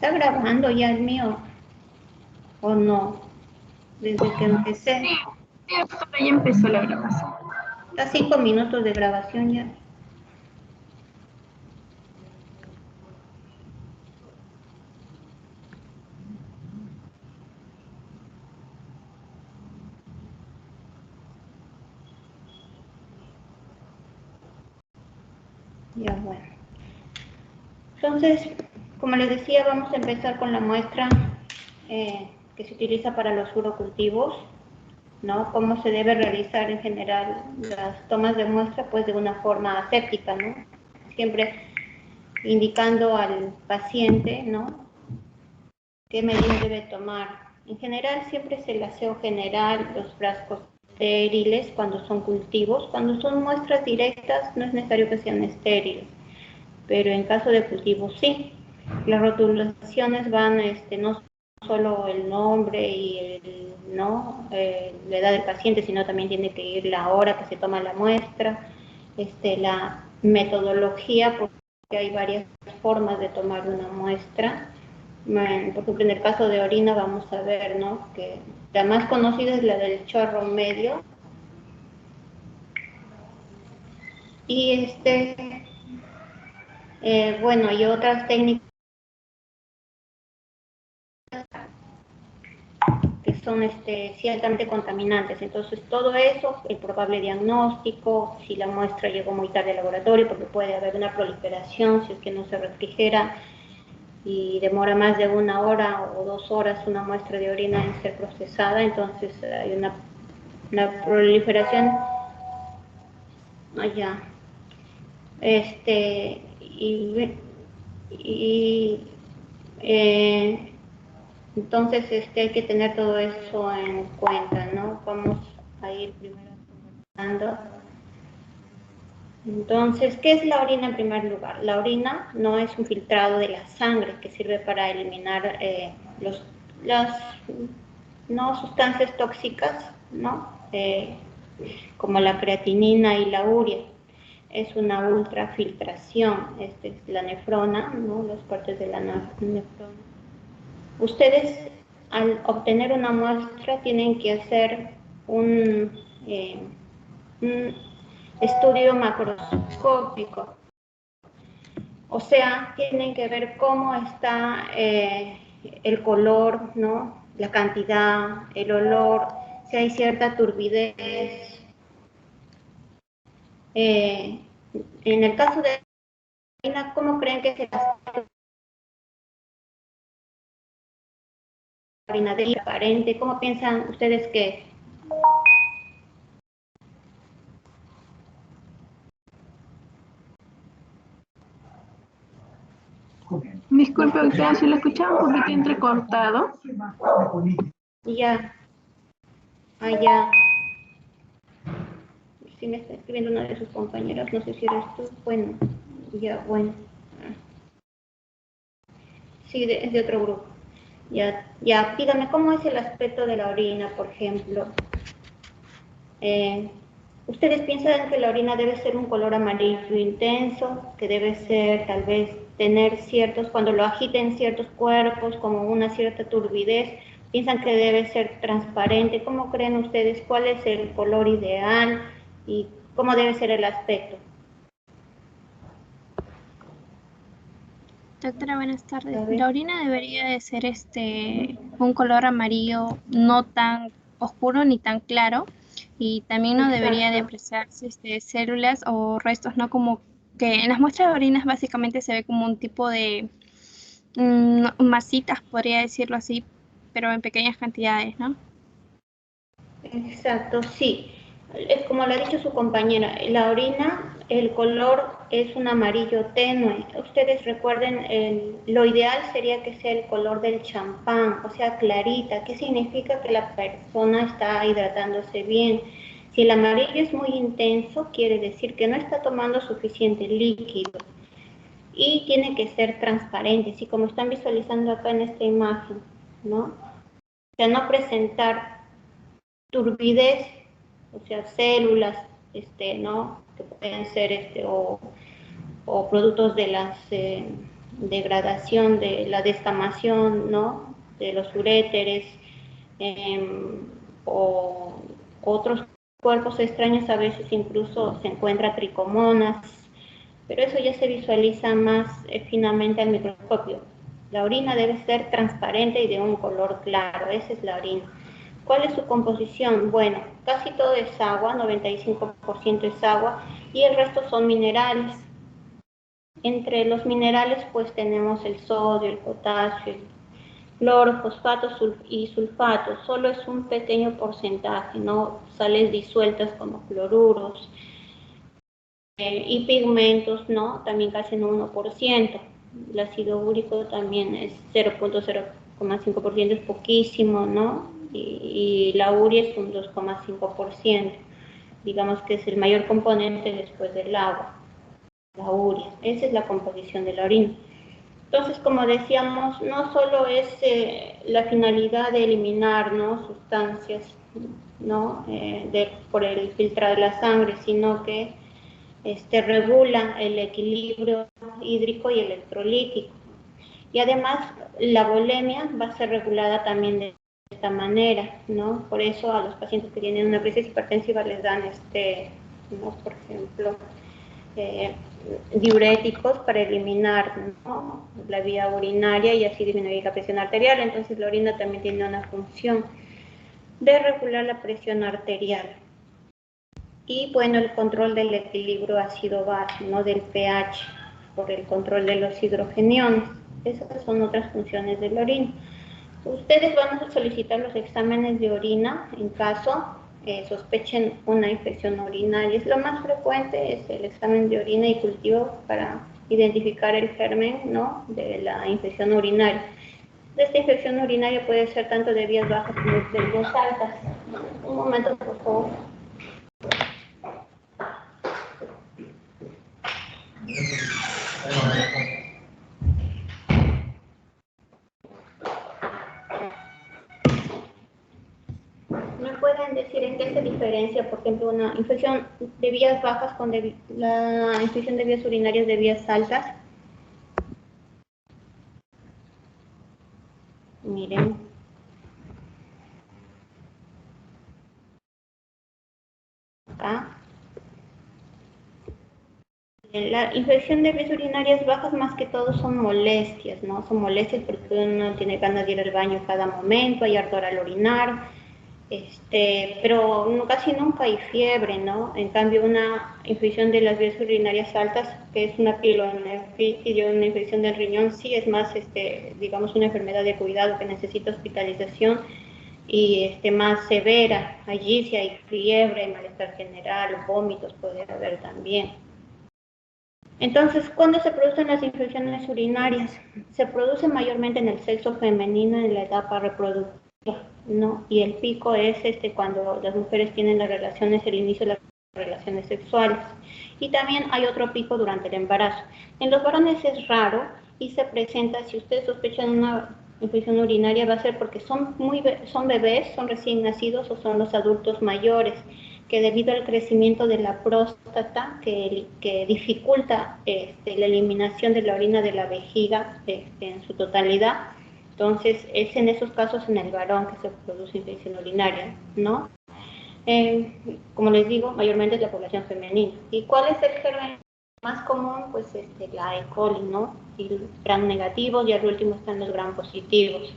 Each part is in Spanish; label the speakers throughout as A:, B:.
A: ¿Está grabando ya el mío? ¿O no? Desde que empecé.
B: Sí, ya empezó la grabación.
A: Está 5 minutos de grabación ya. Ya, bueno. Entonces, como les decía, vamos a empezar con la muestra que se utiliza para los urocultivos, ¿no? Cómo se debe realizar en general las tomas de muestra, pues de una forma aséptica, ¿no? Siempre indicando al paciente, ¿no? ¿Qué medidas debe tomar? En general, siempre es el aseo general, los frascos estériles cuando son cultivos. Cuando son muestras directas, no es necesario que sean estériles, pero en caso de cultivos sí. Las rotulaciones van no solo el nombre y la edad del paciente, sino también tiene que ir la hora que se toma la muestra, la metodología, porque hay varias formas de tomar una muestra. Bueno, por ejemplo, en el caso de orina vamos a ver, ¿no? Que la más conocida es la del chorro medio. Y bueno, hay otras técnicas que son ciertamente contaminantes. Entonces, todo eso, el probable diagnóstico, si la muestra llegó muy tarde al laboratorio, porque puede haber una proliferación si es que no se refrigera y demora más de 1 hora o 2 horas una muestra de orina en ser procesada, entonces hay una proliferación allá. Entonces hay que tener todo eso en cuenta, ¿no? Vamos a ir primero conversando. Entonces, ¿qué es la orina en primer lugar? La orina no es un filtrado de la sangre que sirve para eliminar las no sustancias tóxicas, ¿no? Como la creatinina y la urea. Es una ultrafiltración, es la nefrona, ¿no? Las partes de la nefrona. Ustedes, al obtener una muestra, tienen que hacer un estudio macroscópico. O sea, tienen que ver cómo está el color, ¿no? La cantidad, el olor, si hay cierta turbidez. En el caso de la orina, ¿cómo creen que se la orina de transparente? ¿Cómo piensan ustedes que?
B: Disculpe, doctora, si lo escuchaba un poquito entrecortado.
A: Ya, allá. Si me está escribiendo una de sus compañeras, no sé si eres tú. Bueno, ya, bueno. Sí, es de otro grupo. Ya, dígame, ¿cómo es el aspecto de la orina, por ejemplo? ¿Ustedes piensan que la orina debe ser un color amarillo intenso, que debe ser, tal vez, tener ciertos, cuando lo agiten ciertos cuerpos, como una cierta turbidez? ¿Piensan que debe ser transparente? ¿Cómo creen ustedes cuál es el color ideal y cómo debe ser el aspecto?
C: Doctora, buenas tardes. La orina debería de ser un color amarillo no tan oscuro ni tan claro, y también no debería de apreciarse células o restos, ¿no? Como que en las muestras de orinas básicamente se ve como un tipo de masitas, podría decirlo así, pero en pequeñas cantidades, ¿no?
A: Exacto, sí. Es como lo ha dicho su compañera, la orina, el color es un amarillo tenue. Ustedes recuerden, lo ideal sería que sea el color del champán, o sea, clarita. ¿Qué significa? Que la persona está hidratándose bien. Si el amarillo es muy intenso, quiere decir que no está tomando suficiente líquido. Y tiene que ser transparente, así como están visualizando acá en esta imagen, ¿no? O sea, no presentar turbidez, o sea, células, ¿no? Que pueden ser o productos de degradación de la descamación, ¿no?, de los uréteres, o otros cuerpos extraños, a veces incluso se encuentra tricomonas, pero eso ya se visualiza más finamente al microscopio. La orina debe ser transparente y de un color claro, esa es la orina. ¿Cuál es su composición? Bueno, casi todo es agua, 95% es agua, y el resto son minerales. Entre los minerales pues tenemos el sodio, el potasio, el cloro, fosfatos y sulfatos. Solo es un pequeño porcentaje, ¿no? Sales disueltas como cloruros y pigmentos, ¿no? También casi en 1%. El ácido úrico también es 0.05%, es poquísimo, ¿no? Y la urea es un 2,5%. Digamos que es el mayor componente después del agua, la urea. Esa es la composición de la orina. Entonces, como decíamos, no solo es la finalidad de eliminar, ¿no?, sustancias, ¿no?, por el filtrado de la sangre, sino que regula el equilibrio hídrico y electrolítico. Y además, la volemia va a ser regulada también de esta manera, ¿no? Por eso a los pacientes que tienen una crisis hipertensiva les dan, ¿no?, por ejemplo, diuréticos para eliminar, ¿no?, la vía urinaria y así disminuir la presión arterial. Entonces la orina también tiene una función de regular la presión arterial. Y bueno, el control del equilibrio ácido-base, ¿no?, del pH, por el control de los hidrogeniones. Esas son otras funciones de la orina. Ustedes van a solicitar los exámenes de orina en caso sospechen una infección urinaria. Es lo más frecuente, es el examen de orina y cultivo para identificar el germen, ¿no?, de la infección urinaria. Esta infección urinaria puede ser tanto de vías bajas como de vías altas. Un momento, por favor. ¿Me pueden decir en qué se diferencia, por ejemplo, una infección de vías bajas con la infección de vías urinarias de vías altas? Miren. Acá. La infección de vías urinarias bajas más que todo son molestias, ¿no? Son molestias porque uno tiene ganas de ir al baño cada momento, hay ardor al orinar, pero casi nunca hay fiebre, ¿no? En cambio, una infección de las vías urinarias altas, que es una pielonefritis, una infección del riñón, sí es más, digamos, una enfermedad de cuidado que necesita hospitalización y más severa. Allí sí hay fiebre, malestar general, vómitos puede haber también. Entonces, ¿cuándo se producen las infecciones urinarias? Se producen mayormente en el sexo femenino en la etapa reproductiva, ¿no? Y el pico es cuando las mujeres tienen las relaciones, el inicio de las relaciones sexuales. Y también hay otro pico durante el embarazo. En los varones es raro y se presenta, si ustedes sospechan una infección urinaria, va a ser porque son bebés, son recién nacidos o son los adultos mayores, que debido al crecimiento de la próstata, que dificulta la eliminación de la orina de la vejiga en su totalidad, entonces es en esos casos en el varón que se produce infección urinaria, ¿no? Como les digo, mayormente es la población femenina. ¿Y cuál es el germen más común? Pues la E. coli, ¿no? Y gram negativos, y al último están los gram positivos.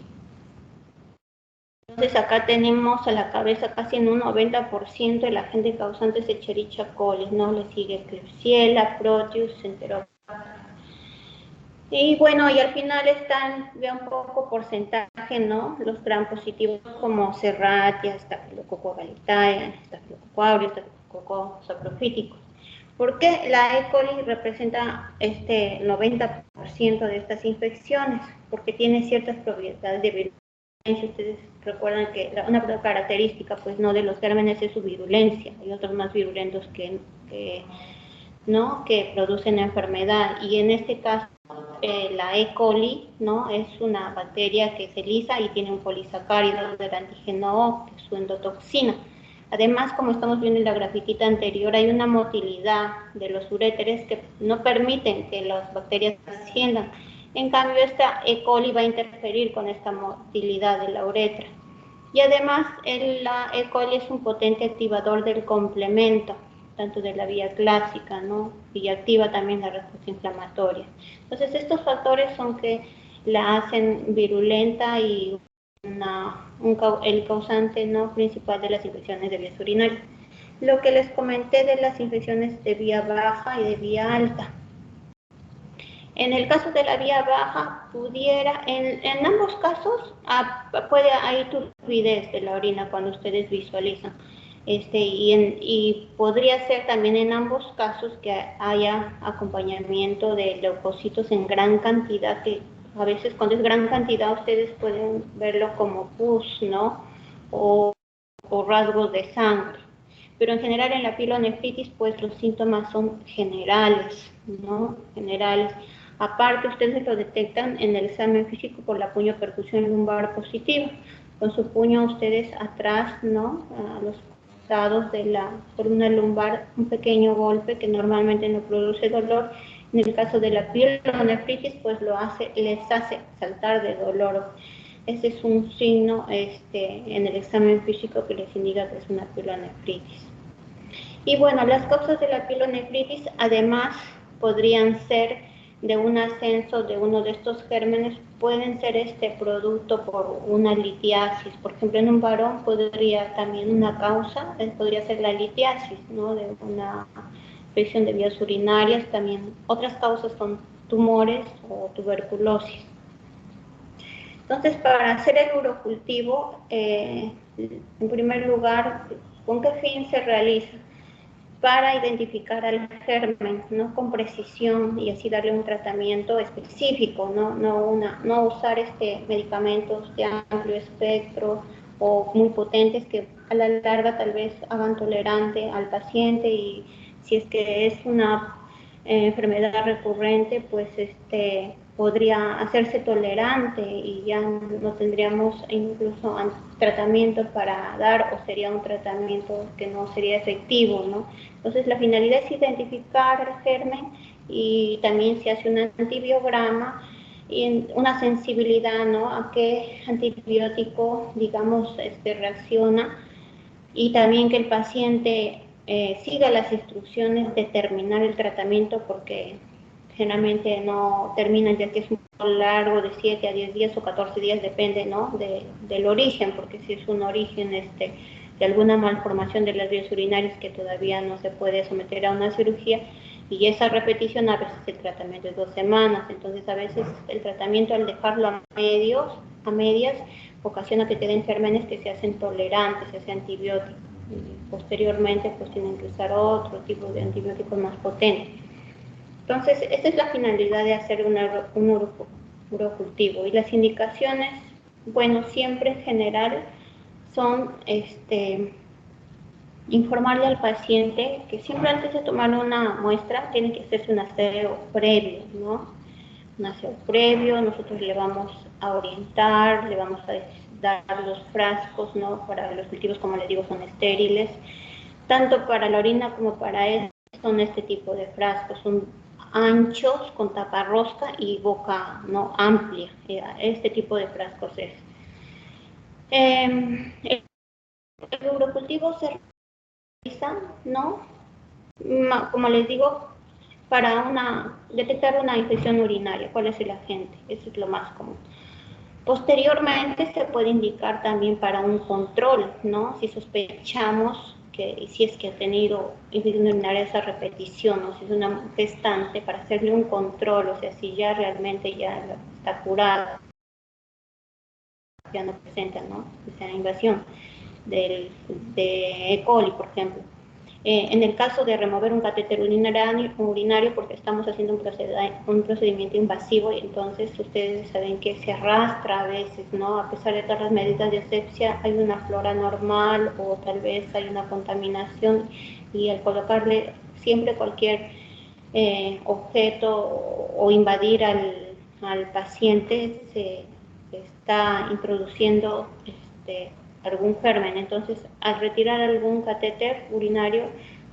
A: Entonces acá tenemos a la cabeza casi en un 90% el agente causante es Escherichia coli, ¿no? Le sigue Klebsiella, Proteus, Enterococcus. Y bueno, y al final están, vean un poco porcentaje, ¿no? Los gram positivos como Serratia, Staphylococcus gallitae, Staphylococcus aureus, Staphylococcus saprophyticus. ¿Por qué la E. coli representa 90% de estas infecciones? Porque tiene ciertas propiedades de virulencia. Ustedes recuerdan que una característica, pues, no de los gérmenes es su virulencia. Hay otros más virulentos que producen enfermedad. Y en este caso, la E. coli, ¿no?, es una bacteria que se lisa y tiene un polisacárido del antígeno O, que es su endotoxina. Además, como estamos viendo en la grafiquita anterior, hay una motilidad de los uréteres que no permiten que las bacterias asciendan. En cambio, esta E. coli va a interferir con esta motilidad de la uretra. Y además, la E. coli es un potente activador del complemento, tanto de la vía clásica, ¿no? Y activa también la respuesta inflamatoria. Entonces, estos factores son que la hacen virulenta y el causante, ¿no?, principal de las infecciones de vías urinarias. Lo que les comenté de las infecciones de vía baja y de vía alta. En el caso de la vía baja, pudiera, en ambos casos, puede haber turbidez de la orina cuando ustedes visualizan. Y podría ser también en ambos casos que haya acompañamiento de leucocitos en gran cantidad, que a veces cuando es gran cantidad ustedes pueden verlo como pus, ¿no? O rasgos de sangre. Pero en general en la pielonefritis, pues los síntomas son generales, ¿no? Generales. Aparte, ustedes lo detectan en el examen físico por la puño-percusión lumbar positiva. Con su puño ustedes atrás, ¿no?, a los costados de la columna lumbar, un pequeño golpe que normalmente no produce dolor. En el caso de la pielonefritis, pues les hace saltar de dolor. Ese es un signo en el examen físico que les indica que es una pielonefritis. Y bueno, las causas de la pielonefritis además podrían ser de un ascenso de uno de estos gérmenes, pueden ser producto por una litiasis. Por ejemplo, en un varón podría también una causa, podría ser la litiasis, ¿no?, de una infección de vías urinarias. También otras causas son tumores o tuberculosis. Entonces, para hacer el urocultivo, en primer lugar, ¿con qué fin se realiza? Para identificar al germen, ¿no?, con precisión, y así darle un tratamiento específico, no usar medicamentos de amplio espectro o muy potentes que a la larga tal vez hagan tolerante al paciente, y si es que es una enfermedad recurrente, pues podría hacerse tolerante y ya no tendríamos incluso tratamiento para dar, o sería un tratamiento que no sería efectivo, ¿no? Entonces, la finalidad es identificar el germen, y también se hace un antibiograma y una sensibilidad, ¿no?, a qué antibiótico, digamos, reacciona, y también que el paciente siga las instrucciones de terminar el tratamiento, porque generalmente no terminan, ya que es un largo de 7 a 10 días o 14 días, depende, ¿no?, del origen, porque si es un origen de alguna malformación de las vías urinarias que todavía no se puede someter a una cirugía, y esa repetición, a veces el tratamiento es 2 semanas, entonces a veces el tratamiento, al dejarlo a medias, ocasiona que queden gérmenes que se hacen tolerantes, se hacen antibióticos, y posteriormente pues tienen que usar otro tipo de antibióticos más potentes. Entonces, esta es la finalidad de hacer un urocultivo. Y las indicaciones, bueno, siempre en general son informarle al paciente que siempre antes de tomar una muestra tiene que hacerse un aseo previo, ¿no? Un aseo previo, nosotros le vamos a orientar, le vamos a dar los frascos, ¿no? Para los cultivos, como les digo, son estériles. Tanto para la orina como para él son este tipo de frascos, son anchos, con taparrosca y boca, ¿no?, amplia. Este tipo de frascos es. El urocultivo se realiza, ¿no?, como les digo, para detectar una infección urinaria. ¿Cuál es el agente? Eso es lo más común. Posteriormente se puede indicar también para un control, ¿no?, si sospechamos que, si es que ha tenido infección urinaria esa repetición, o si es una gestante, para hacerle un control, o sea, si ya realmente ya está curada, ya no presenta, ¿no?, esa invasión de E. coli, por ejemplo. En el caso de remover un catéter urinario, porque estamos haciendo un procedimiento invasivo, y entonces ustedes saben que se arrastra a veces, ¿no? A pesar de todas las medidas de asepsia, hay una flora normal, o tal vez hay una contaminación, y al colocarle siempre cualquier objeto o invadir al paciente, se está introduciendo algún germen. Entonces, al retirar algún catéter urinario,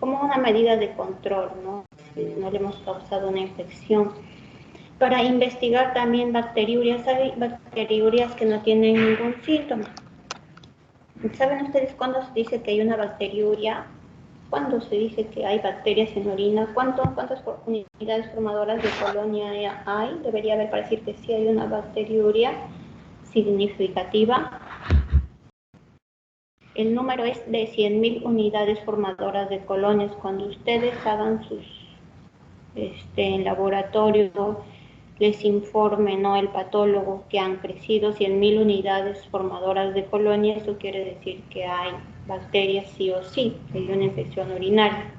A: como una medida de control, ¿no?, si no le hemos causado una infección. Para investigar también bacteriurias, hay bacteriurias que no tienen ningún síntoma. ¿Saben ustedes cuándo se dice que hay una bacteriuria? ¿Cuándo se dice que hay bacterias en orina? ¿Cuántas unidades formadoras de colonia hay? Debería haber para decir que sí hay una bacteriuria significativa. El número es de 100.000 unidades formadoras de colonias. Cuando ustedes hagan sus en laboratorio, les informe, ¿no?, el patólogo que han crecido 100.000 unidades formadoras de colonia, eso quiere decir que hay bacterias sí o sí, que hay una infección urinaria.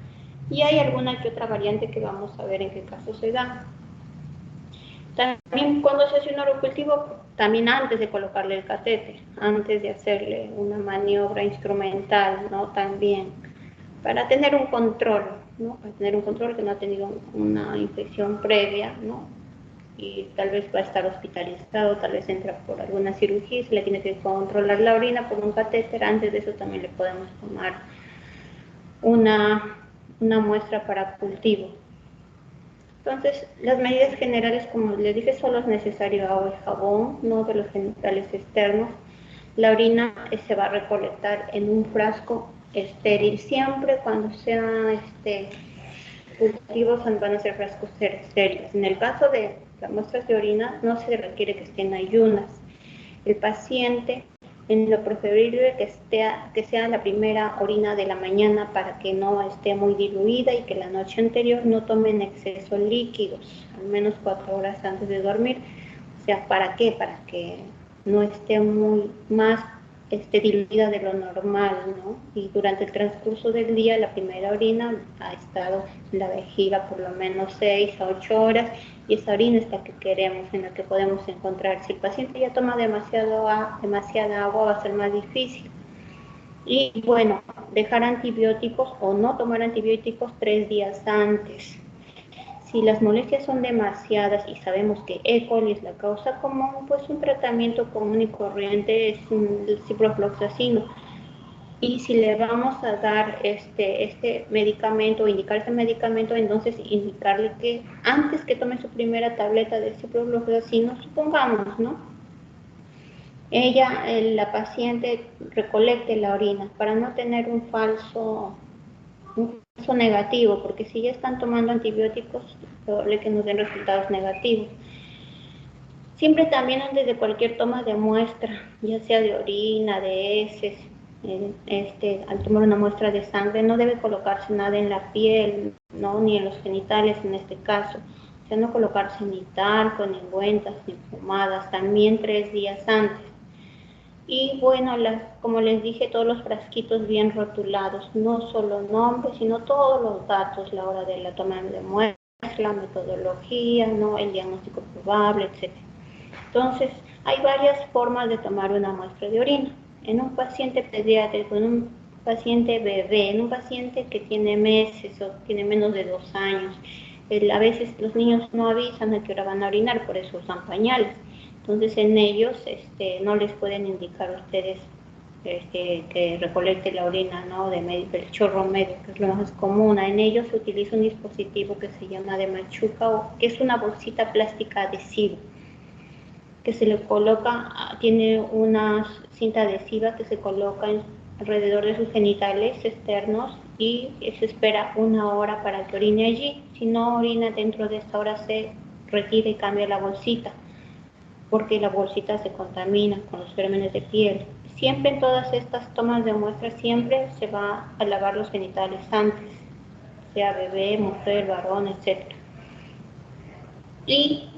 A: Y hay alguna que otra variante que vamos a ver en qué caso se da. También cuando se hace un orocultivo, también antes de colocarle el catéter, antes de hacerle una maniobra instrumental, ¿no?, también, para tener un control, ¿no?, para tener un control que no ha tenido una infección previa, ¿no?, y tal vez va a estar hospitalizado, tal vez entra por alguna cirugía y se le tiene que controlar la orina por un catéter. Antes de eso también le podemos tomar una muestra para cultivo. Entonces, las medidas generales, como les dije, solo es necesario agua y jabón, no de los genitales externos. La orina se va a recolectar en un frasco estéril, siempre cuando sean cultivos van a ser frascos estériles. En el caso de las muestras de orina, no se requiere que estén ayunas. El paciente, en lo preferible que sea la primera orina de la mañana para que no esté muy diluida y que la noche anterior no tome en exceso líquidos, al menos 4 horas antes de dormir. O sea, ¿para qué? Para que no esté muy más diluida de lo normal, ¿no? Y durante el transcurso del día, la primera orina ha estado en la vejiga por lo menos 6 a 8 horas, y esa orina es la que queremos, en la que podemos encontrar. Si el paciente ya toma demasiada agua, va a ser más difícil. Y bueno, dejar antibióticos o no tomar antibióticos 3 días antes. Si las molestias son demasiadas y sabemos que E. coli es la causa común, pues un tratamiento común y corriente es el ciprofloxacino. Y si le vamos a dar este medicamento o indicar este medicamento, entonces indicarle que antes que tome su primera tableta de ciprofloxacino, supongamos, ¿no?, la paciente recolecte la orina para no tener un falso negativo, porque si ya están tomando antibióticos, es probable que nos den resultados negativos. Siempre también antes de cualquier toma de muestra, ya sea de orina, de heces, al tomar una muestra de sangre, no debe colocarse nada en la piel, ¿no?, ni en los genitales en este caso. O sea, no colocarse ni talco, ni ungüentas, ni pomadas, también 3 días antes. Y bueno, como les dije, todos los frasquitos bien rotulados, no solo nombres, sino todos los datos, la hora de la toma de muestra, la metodología, ¿no?, el diagnóstico probable, etc. Entonces, hay varias formas de tomar una muestra de orina. En un paciente pediátrico, en un paciente bebé, en un paciente que tiene meses o tiene menos de 2 años. A veces los niños no avisan a qué hora van a orinar, por eso usan pañales. Entonces, en ellos no les pueden indicar a ustedes que recolecte la orina, ¿no?, del chorro medio, que es lo más común. En ellos se utiliza un dispositivo que se llama de machuca, que es una bolsita plástica adhesiva, que se le coloca, tiene una cinta adhesiva que se coloca alrededor de sus genitales externos, y se espera 1 hora para que orine allí. Si no orina dentro de esta hora, se retira y cambia la bolsita, porque la bolsita se contamina con los gérmenes de piel. Siempre en todas estas tomas de muestras, siempre se va a lavar los genitales antes, sea bebé, mujer, varón, etc. Y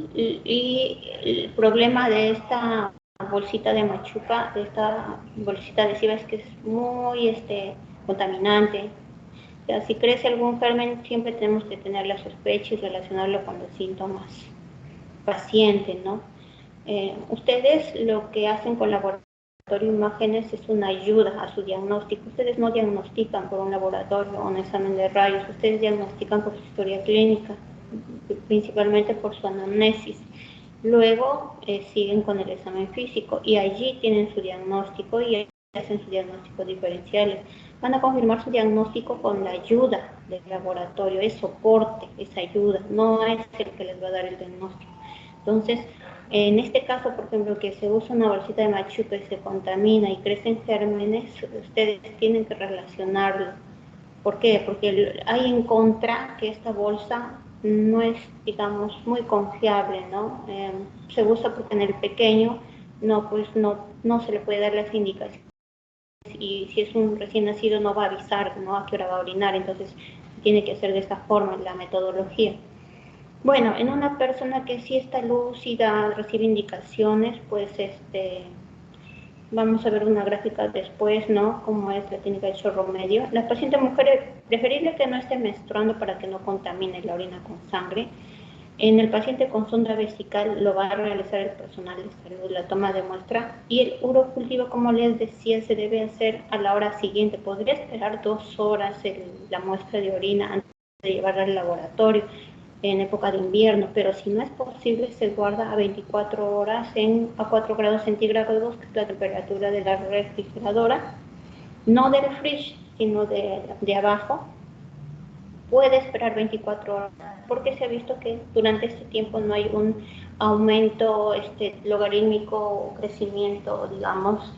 A: el problema de esta bolsita de machuca, de esta bolsita adhesiva, es que es muy contaminante. O sea, si crece algún germen, siempre tenemos que tener la sospecha y relacionarlo con los síntomas pacientes, ¿no? Ustedes lo que hacen con laboratorio de imágenes es una ayuda a su diagnóstico. Ustedes no diagnostican por un laboratorio o un examen de rayos, ustedes diagnostican por su historia clínica, principalmente por su anamnesis. Luego siguen con el examen físico y allí tienen su diagnóstico y hacen su diagnóstico diferenciales. Van a confirmar su diagnóstico con la ayuda del laboratorio, es soporte, es ayuda, no es el que les va a dar el diagnóstico. Entonces, en este caso, por ejemplo, que se usa una bolsita de machuca y se contamina y crecen gérmenes, ustedes tienen que relacionarlo. ¿Por qué? Porque hay en contra que esta bolsa no es, digamos, muy confiable, ¿no? Se usa porque en el pequeño no se le puede dar las indicaciones y si es un recién nacido no va a avisar, ¿no? A qué hora va a orinar, entonces tiene que hacer de esta forma la metodología. Bueno, en una persona que sí está lúcida, recibe indicaciones, pues vamos a ver una gráfica después, ¿no? Cómo es la técnica del chorro medio. La paciente mujer es preferible que no esté menstruando para que no contamine la orina con sangre. En el paciente con sonda vesical lo va a realizar el personal de salud, la toma de muestra. Y el urocultivo, como les decía, se debe hacer a la hora siguiente. Podría esperar 2 horas la muestra de orina antes de llevarla al laboratorio en época de invierno, pero si no es posible, se guarda a 24 horas a 4 grados centígrados, que es la temperatura de la refrigeradora, no del fridge, sino de abajo. Puede esperar 24 horas, porque se ha visto que durante este tiempo no hay un aumento logarítmico o crecimiento, digamos,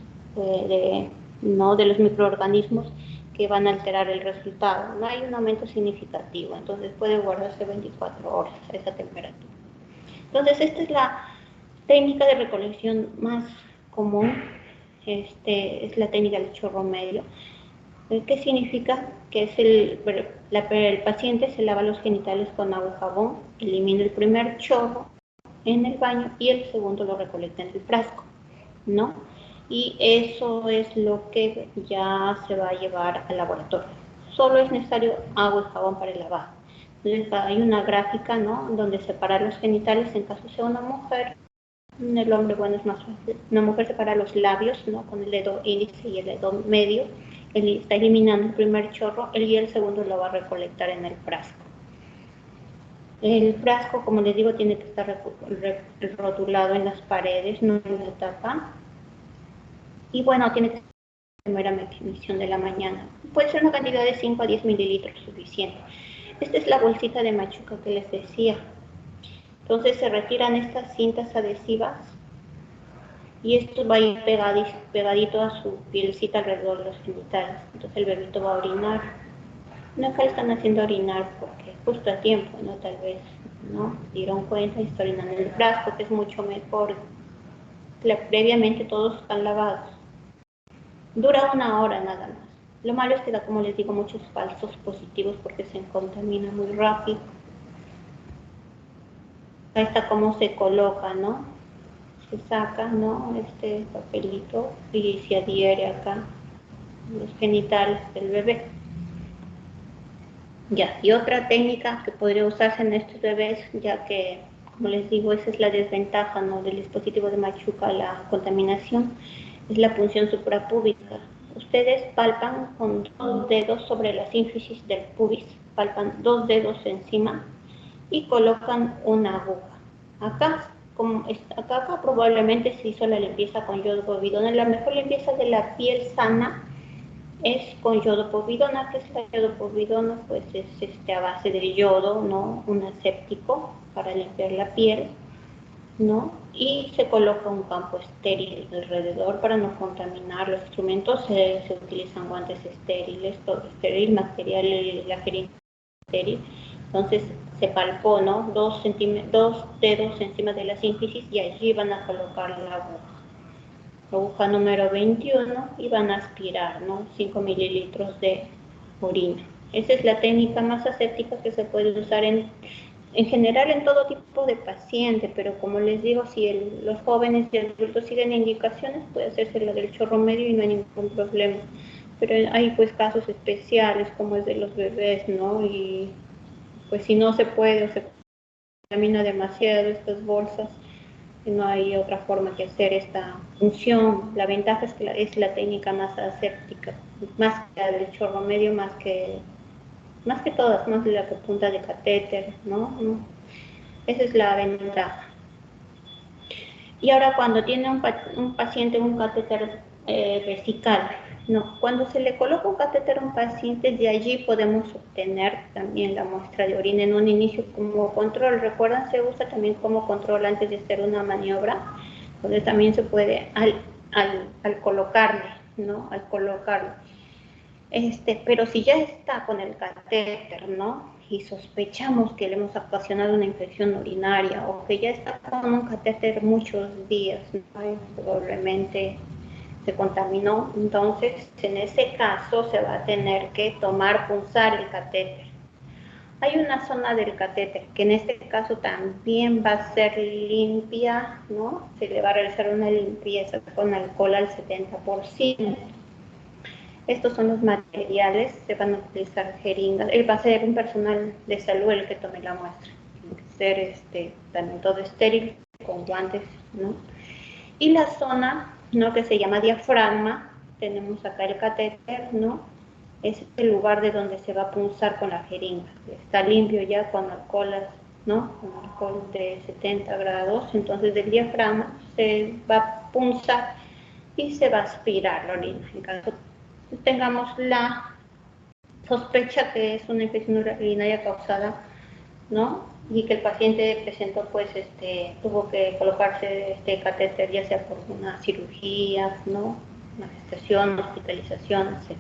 A: no de los microorganismos que van a alterar el resultado. No hay un aumento significativo, entonces puede guardarse 24 horas a esa temperatura. Entonces, esta es la técnica de recolección más común, es la técnica del chorro medio. ¿Qué significa? Que es el paciente se lava los genitales con agua y jabón, elimina el primer chorro en el baño y el segundo lo recolecta en el frasco, ¿no? Y eso es lo que ya se va a llevar al laboratorio. Solo es necesario agua y jabón para el lavado. Entonces hay una gráfica, ¿no? Donde separar los genitales en caso sea una mujer. El hombre, bueno, es más fácil. Una mujer separa los labios, ¿no? Con el dedo índice y el dedo medio. Él está eliminando el primer chorro, él y el segundo lo va a recolectar en el frasco. El frasco, como les digo, tiene que estar rotulado en las paredes, no en la tapa. Y bueno, tiene que ser la primera medición de la mañana. Puede ser una cantidad de 5 a 10 mililitros suficiente. Esta es la bolsita de machuca que les decía. Entonces se retiran estas cintas adhesivas y esto va a ir pegadito a su pielcita alrededor de los genitales. Entonces el bebito va a orinar. No acá le están haciendo orinar porque justo a tiempo, ¿no? Tal vez, ¿no? Dieron cuenta y está orinando en el frasco, que es mucho mejor. Previamente todos están lavados. Dura 1 hora nada más. Lo malo es que da, como les digo, muchos falsos positivos porque se contamina muy rápido. Ahí está cómo se coloca, ¿no? Se saca, ¿no? Este papelito y se adhiere acá los genitales del bebé. Ya, y otra técnica que podría usarse en estos bebés, ya que, como les digo, esa es la desventaja, ¿no? Del dispositivo de machuca, la contaminación, es la punción suprapúbica. Ustedes palpan con 2 dedos sobre la sínfisis del pubis, palpan 2 dedos encima y colocan una aguja. Acá probablemente se hizo la limpieza con yodo povidona. La mejor limpieza de la piel sana es con yodo povidona. ¿Qué es la yodo povidona? Pues es a base de yodo, ¿no? Un aséptico para limpiar la piel, ¿no? Y se coloca un campo estéril alrededor para no contaminar los instrumentos. Se utilizan guantes estériles, todo estéril, material, la jeringa estéril. Entonces se palpó, ¿no? 2 dedos encima de la sínfisis y allí van a colocar la aguja número 21 y van a aspirar, ¿no? 5 mililitros de orina. Esa es la técnica más aséptica que se puede usar en general en todo tipo de paciente, pero como les digo, si los jóvenes y adultos siguen indicaciones, puede hacerse la del chorro medio y no hay ningún problema. Pero hay pues casos especiales como es de los bebés, ¿no? Y pues si no se puede o se contamina demasiado estas bolsas, no hay otra forma que hacer esta función. La ventaja es que es la técnica más aséptica, más que la del chorro medio, más que todas, más de la que punta de catéter, ¿no? Esa es la ventaja. Y ahora cuando tiene un paciente un catéter vesical. No, cuando se le coloca un catéter a un paciente, de allí podemos obtener también la muestra de orina en un inicio como control. Recuerdan, se usa también como control antes de hacer una maniobra, donde también se puede al colocarle, ¿no? Al colocarlo. Pero si ya está con el catéter, ¿no? Y sospechamos que le hemos ocasionado una infección urinaria o que ya está con un catéter muchos días, ¿no? Probablemente se contaminó, entonces en ese caso se va a tener que punzar el catéter. Hay una zona del catéter que en este caso también va a ser limpia, ¿no? Se le va a realizar una limpieza con alcohol al 70%. Estos son los materiales, se van a utilizar jeringas, va a ser un personal de salud el que tome la muestra. Tiene que ser también todo estéril, con guantes, ¿no? Y la zona, ¿no?, que se llama diafragma, tenemos acá el catéter, ¿no? Es el lugar de donde se va a punzar con la jeringa. Está limpio ya con alcohol, ¿no? Con alcohol de 70 grados, entonces del diafragma se va a punzar y se va a aspirar la orina. En caso tengamos la sospecha que es una infección urinaria causada, ¿no? Y que el paciente presentó, pues, tuvo que colocarse este catéter, ya sea por una cirugía, ¿no? Una gestación, hospitalización, etc.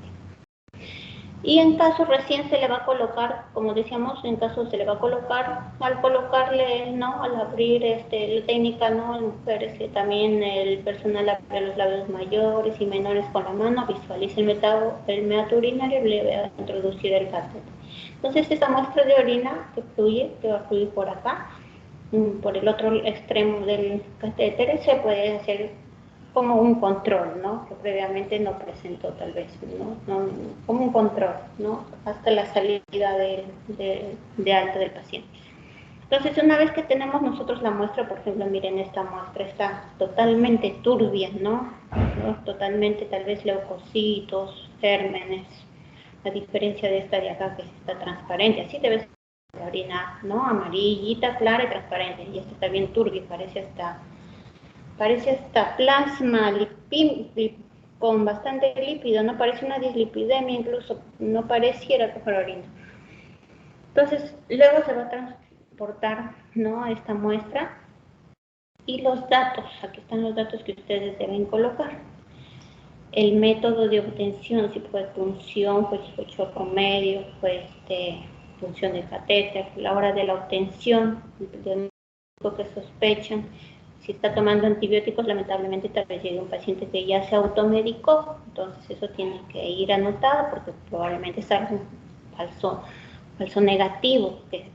A: Y en caso recién se le va a colocar, como decíamos, en caso se le va a colocar, al colocarle, ¿no? Al abrir la técnica, ¿no? En mujeres que también el personal abre los labios mayores y menores con la mano, visualiza el meato urinario y le va a introducir el catéter. Entonces esta muestra de orina que va a fluir por acá, por el otro extremo del catéter, se puede hacer como un control, ¿no? Que previamente no presentó tal vez, ¿no? Como un control, ¿no? Hasta la salida de alta del paciente. Entonces, una vez que tenemos nosotros la muestra, por ejemplo, miren, esta muestra está totalmente turbia, ¿no? Totalmente, tal vez leucocitos, gérmenes, a diferencia de esta de acá que está transparente, así debe ser la orina, ¿no? Amarillita, clara y transparente, y esta está bien turbia, parece hasta plasma con bastante lípido, no parece una dislipidemia, incluso no pareciera que fuera orina. Entonces, luego se va a transportar, ¿no?, esta muestra y los datos, aquí están los datos que ustedes deben colocar. El método de obtención, si fue punción, pues si fue chorro medio, fue punción de catéter, la hora de la obtención, el diagnóstico que sospechan. Si está tomando antibióticos, lamentablemente tal vez llegue un paciente que ya se automedicó, entonces eso tiene que ir anotado porque probablemente es algo falso negativo, que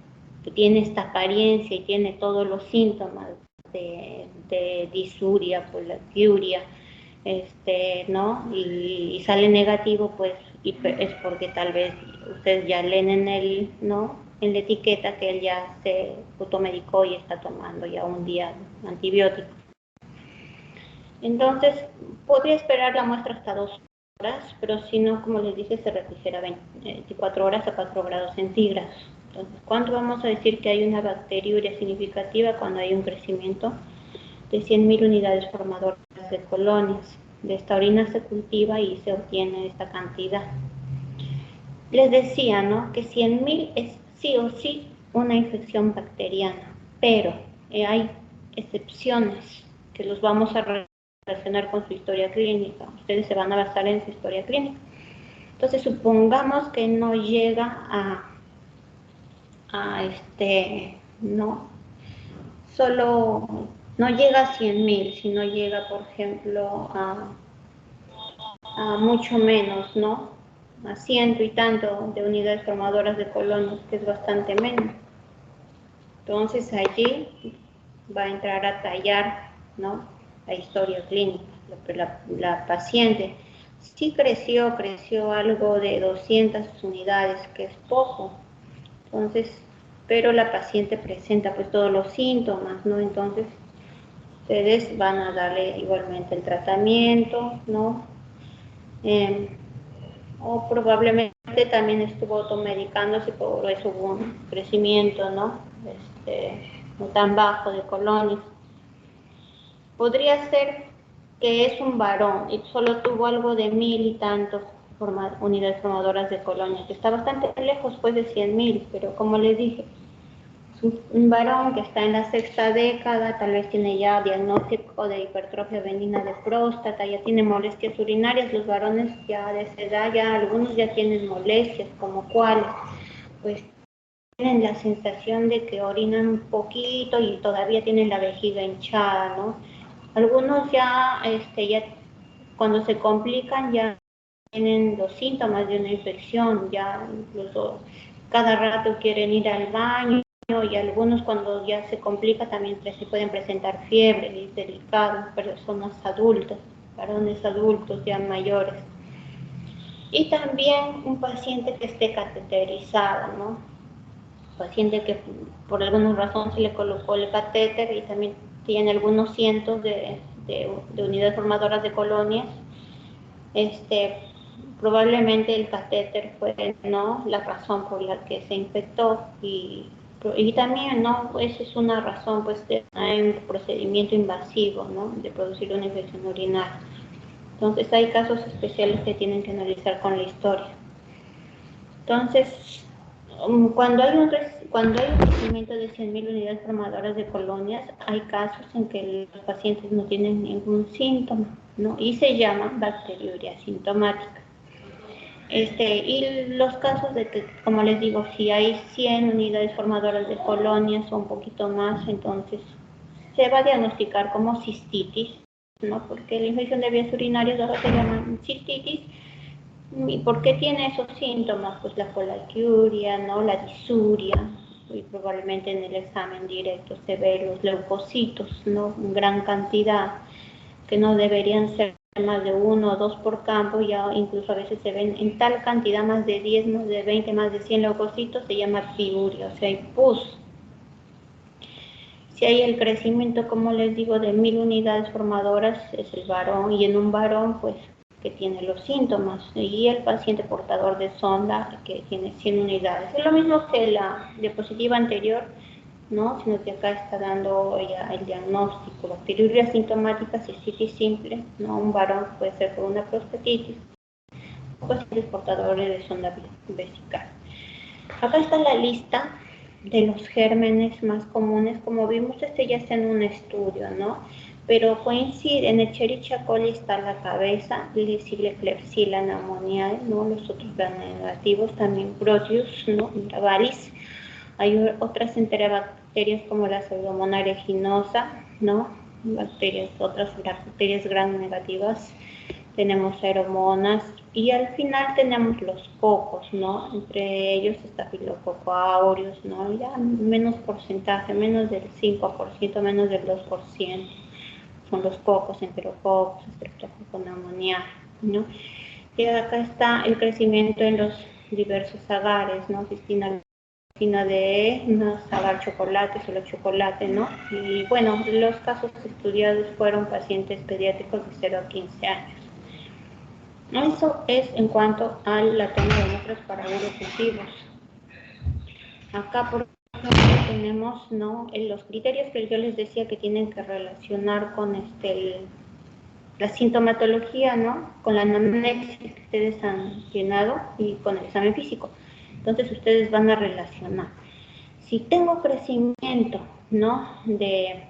A: tiene esta apariencia y tiene todos los síntomas de disuria, poliuria, ¿no? Y sale negativo, pues es porque tal vez ustedes ya leen ¿no?, en la etiqueta que él ya se automedicó y está tomando ya un día antibiótico. Entonces, podría esperar la muestra hasta 2 horas, pero si no, como les dije, se refrigera 24 horas a 4 grados centígrados. Entonces, ¿cuánto vamos a decir que hay una bacteriuria significativa? Cuando hay un crecimiento de 100.000 unidades formadoras de colonias. De esta orina se cultiva y se obtiene esta cantidad. Les decía, ¿no?, que 100.000 es sí o sí una infección bacteriana, pero hay excepciones que los vamos a relacionar con su historia clínica. Ustedes se van a basar en su historia clínica. Entonces, supongamos que no llega no, solo no llega a 100.000, sino llega, por ejemplo, a mucho menos, ¿no? A 100 y tanto de unidades formadoras de colonias, que es bastante menos. Entonces allí va a entrar a tallar, ¿no?, la historia clínica. La paciente sí creció algo de 200 unidades, que es poco. Entonces, pero la paciente presenta pues todos los síntomas, ¿no? Entonces, ustedes van a darle igualmente el tratamiento, ¿no? O probablemente también estuvo automedicándose, por eso hubo un crecimiento, ¿no?, no tan bajo de colonias. Podría ser que es un varón y solo tuvo algo de 1000 y tantos unidades formadoras de colonia, que está bastante lejos pues de 100.000, pero como les dije, es un varón que está en la sexta década, tal vez tiene ya diagnóstico de hipertrofia benigna de próstata, ya tiene molestias urinarias. Los varones ya de esa edad, ya algunos ya tienen molestias, como cuáles, pues tienen la sensación de que orinan un poquito y todavía tienen la vejiga hinchada, ¿no? Algunos ya, ya cuando se complican ya tienen los síntomas de una infección, ya incluso cada rato quieren ir al baño, y algunos cuando ya se complica también se pueden presentar fiebre, es delicado, personas adultas, varones adultos ya mayores. Y también un paciente que esté cateterizado, ¿no? Paciente que por alguna razón se le colocó el catéter y también tiene algunos cientos de unidades formadoras de colonias. Probablemente el catéter fue, ¿no?, la razón por la que se infectó, y también, ¿no?, esa es una razón, pues, de un procedimiento invasivo, ¿no?, de producir una infección urinaria. Entonces hay casos especiales que tienen que analizar con la historia. Entonces, cuando hay un crecimiento de 100.000 unidades formadoras de colonias, hay casos en que los pacientes no tienen ningún síntoma, ¿no?, y se llama bacteriuria asintomática. Y los casos de que, como les digo, si hay 100 unidades formadoras de colonias o un poquito más, entonces se va a diagnosticar como cistitis, ¿no?, porque la infección de vías urinarias ahora se llama cistitis. ¿Y por qué tiene esos síntomas? Pues la colaquiuria, ¿no?, la disuria, y probablemente en el examen directo se ve los leucocitos, ¿no?, en gran cantidad, que no deberían ser más de 1 o 2 por campo, ya incluso a veces se ven en tal cantidad, más de 10, más de 20, más de 100 leucocitos, se llama piuria, o sea, hay pus. Si hay el crecimiento, como les digo, de 1000 unidades formadoras, es el varón, y en un varón, pues, que tiene los síntomas, y el paciente portador de sonda, que tiene 100 unidades. Es lo mismo que la diapositiva anterior, ¿no?, sino que acá está dando ya el diagnóstico: bacteriuria asintomática, cistitis simple, ¿no?, un varón puede ser por una prostatitis, pacientes portadores de sonda vesical. Acá está la lista de los gérmenes más comunes. Como vimos, ya está en un estudio, ¿no?, pero coincide. En Escherichia coli está la cabeza, decirle Klebsiella pneumoniae, ¿no?, los otros gram negativos, también Proteus, ¿no?, Mirabilis. Hay otras enterobacterias como la Pseudomonas aeruginosa, ¿no?, otras bacterias gram negativas. Tenemos aeromonas, y al final tenemos los cocos, ¿no?, entre ellos Staphylococcus aureus, ¿no?, ya menos porcentaje, menos del 5%, menos del 2%, son los cocos, enterococos, Streptococcus pneumoniae, ¿no? Y acá está el crecimiento en los diversos agares, ¿no?, cistina de no, agar chocolate, solo chocolate, ¿no? Y bueno, los casos estudiados fueron pacientes pediátricos de 0 a 15 años. Eso es en cuanto a la toma de muestras para urocultivos. Acá, por ejemplo, tenemos, ¿no?, los criterios que yo les decía que tienen que relacionar con la sintomatología, ¿no?, con la anamnesis que ustedes han llenado y con el examen físico. Entonces ustedes van a relacionar. Si tengo crecimiento, ¿no?, de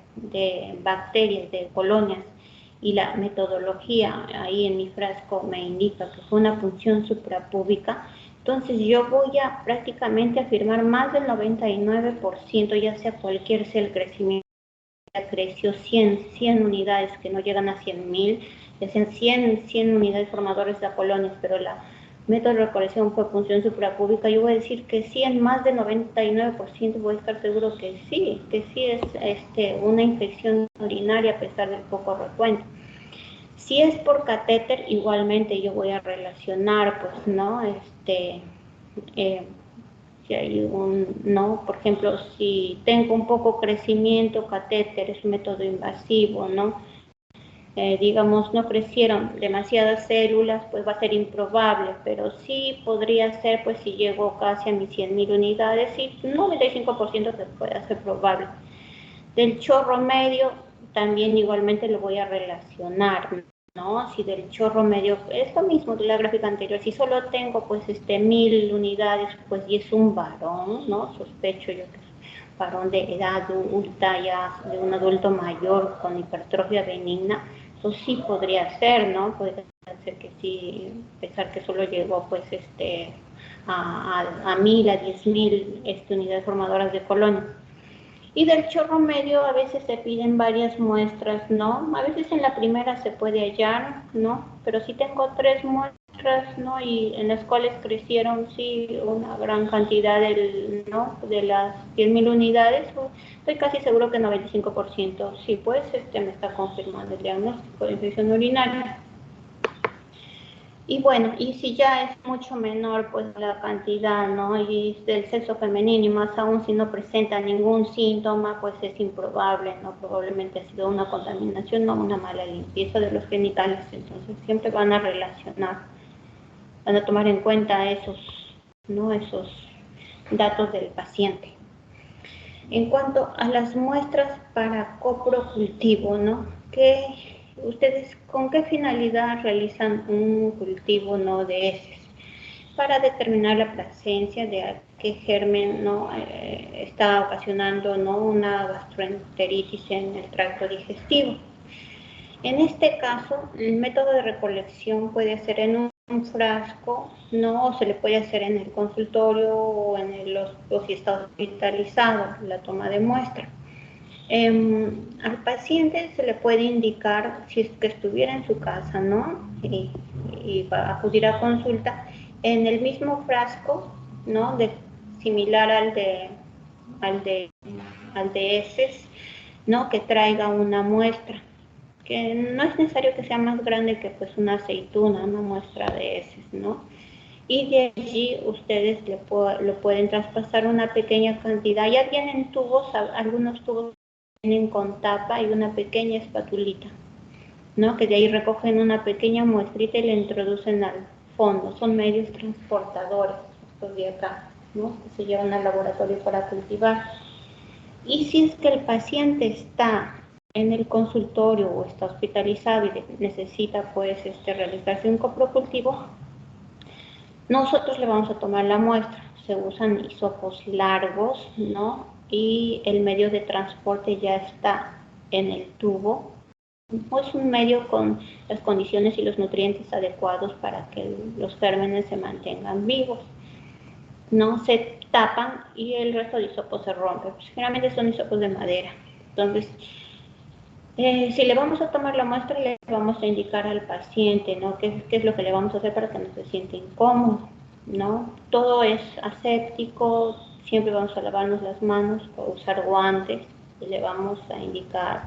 A: bacterias, de colonias, y la metodología ahí en mi frasco me indica que fue una punción suprapúbica, entonces yo voy a prácticamente afirmar más del 99%, ya sea cualquier sea el crecimiento, ya creció 100 unidades que no llegan a 100.000, ya sean 100 unidades formadoras de colonias, pero la método de recolección fue punción suprapúbica, yo voy a decir que sí, en más del 99% voy a estar seguro que sí es una infección urinaria, a pesar del poco recuento. Si es por catéter, igualmente yo voy a relacionar, pues, ¿no?, si hay ¿no?, por ejemplo, si tengo un poco crecimiento, catéter es un método invasivo, ¿no?, digamos, no crecieron demasiadas células, pues va a ser improbable, pero sí podría ser, pues, si llegó casi a mis 100.000 unidades, y 95% que puede ser probable. Del chorro medio, también igualmente lo voy a relacionar, ¿no? Si del chorro medio, es lo mismo de la gráfica anterior, si solo tengo pues 1000 unidades, pues y es un varón, ¿no? Sospecho yo que es varón de edad adulta, ya de un adulto mayor con hipertrofia benigna, pues sí podría ser, ¿no? Podría ser que sí, pensar que solo llegó pues a 1000, a 10.000 unidades formadoras de colonias. Y del chorro medio a veces se piden varias muestras, ¿no? A veces en la primera se puede hallar, ¿no? Pero si tengo 3 muestras, ¿no? Y en las cuales crecieron, sí, una gran cantidad ¿no? De las 10.000 unidades, pues, estoy casi seguro que 95% sí, pues, me está confirmando el diagnóstico de infección urinaria. Y bueno, y si ya es mucho menor pues la cantidad, ¿no? Y del sexo femenino y más aún si no presenta ningún síntoma, pues es improbable, ¿no? Probablemente ha sido una contaminación o una mala limpieza de los genitales. Entonces siempre van a relacionar, van a tomar en cuenta esos, ¿no? Esos datos del paciente. En cuanto a las muestras para coprocultivo, ¿no? ¿Ustedes con qué finalidad realizan un cultivo, ¿no? De heces? Para determinar la presencia de qué germen, ¿no? Está ocasionando, ¿no? Una gastroenteritis en el tracto digestivo. En este caso, el método de recolección puede ser en un frasco, ¿no? O se le puede hacer en el consultorio o o si está hospitalizado, la toma de muestra. Al paciente se le puede indicar, si es que estuviera en su casa, ¿no? Y va a acudir a consulta, en el mismo frasco, ¿no? Similar al de heces, ¿no? Que traiga una muestra, que no es necesario que sea más grande que pues una aceituna, una muestra de heces, ¿no? Y de allí ustedes lo pueden traspasar una pequeña cantidad. Ya vienen tubos, algunos tubos vienen con tapa y una pequeña espatulita, ¿no? Que de ahí recogen una pequeña muestrita y la introducen al fondo. Son medios transportadores, estos de acá, ¿no? Que se llevan al laboratorio para cultivar. Y si es que el paciente está en el consultorio o está hospitalizado y necesita pues realizarse un coprocultivo, nosotros le vamos a tomar la muestra. Se usan hisopos largos, ¿no? Y el medio de transporte ya está en el tubo. Es un medio con las condiciones y los nutrientes adecuados para que los gérmenes se mantengan vivos. No se tapan y el resto de hisopos se rompe. Pues, generalmente son hisopos de madera. Entonces, si le vamos a tomar la muestra, le vamos a indicar al paciente, ¿no? ¿Qué es lo que le vamos a hacer para que no se sienta incómodo, ¿no? Todo es aséptico, siempre vamos a lavarnos las manos, usar guantes, y le vamos a indicar,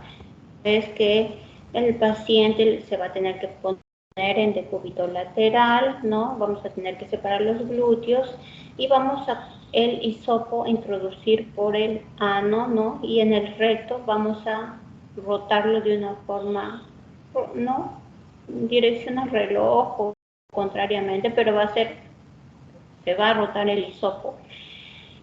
A: es que el paciente se va a tener que poner en decúbito lateral, ¿no? Vamos a tener que separar los glúteos y vamos a el hisopo introducir por el ano, ¿no? Y en el recto vamos a rotarlo de una forma, ¿no? Dirección al reloj o contrariamente, pero se va a rotar el hisopo.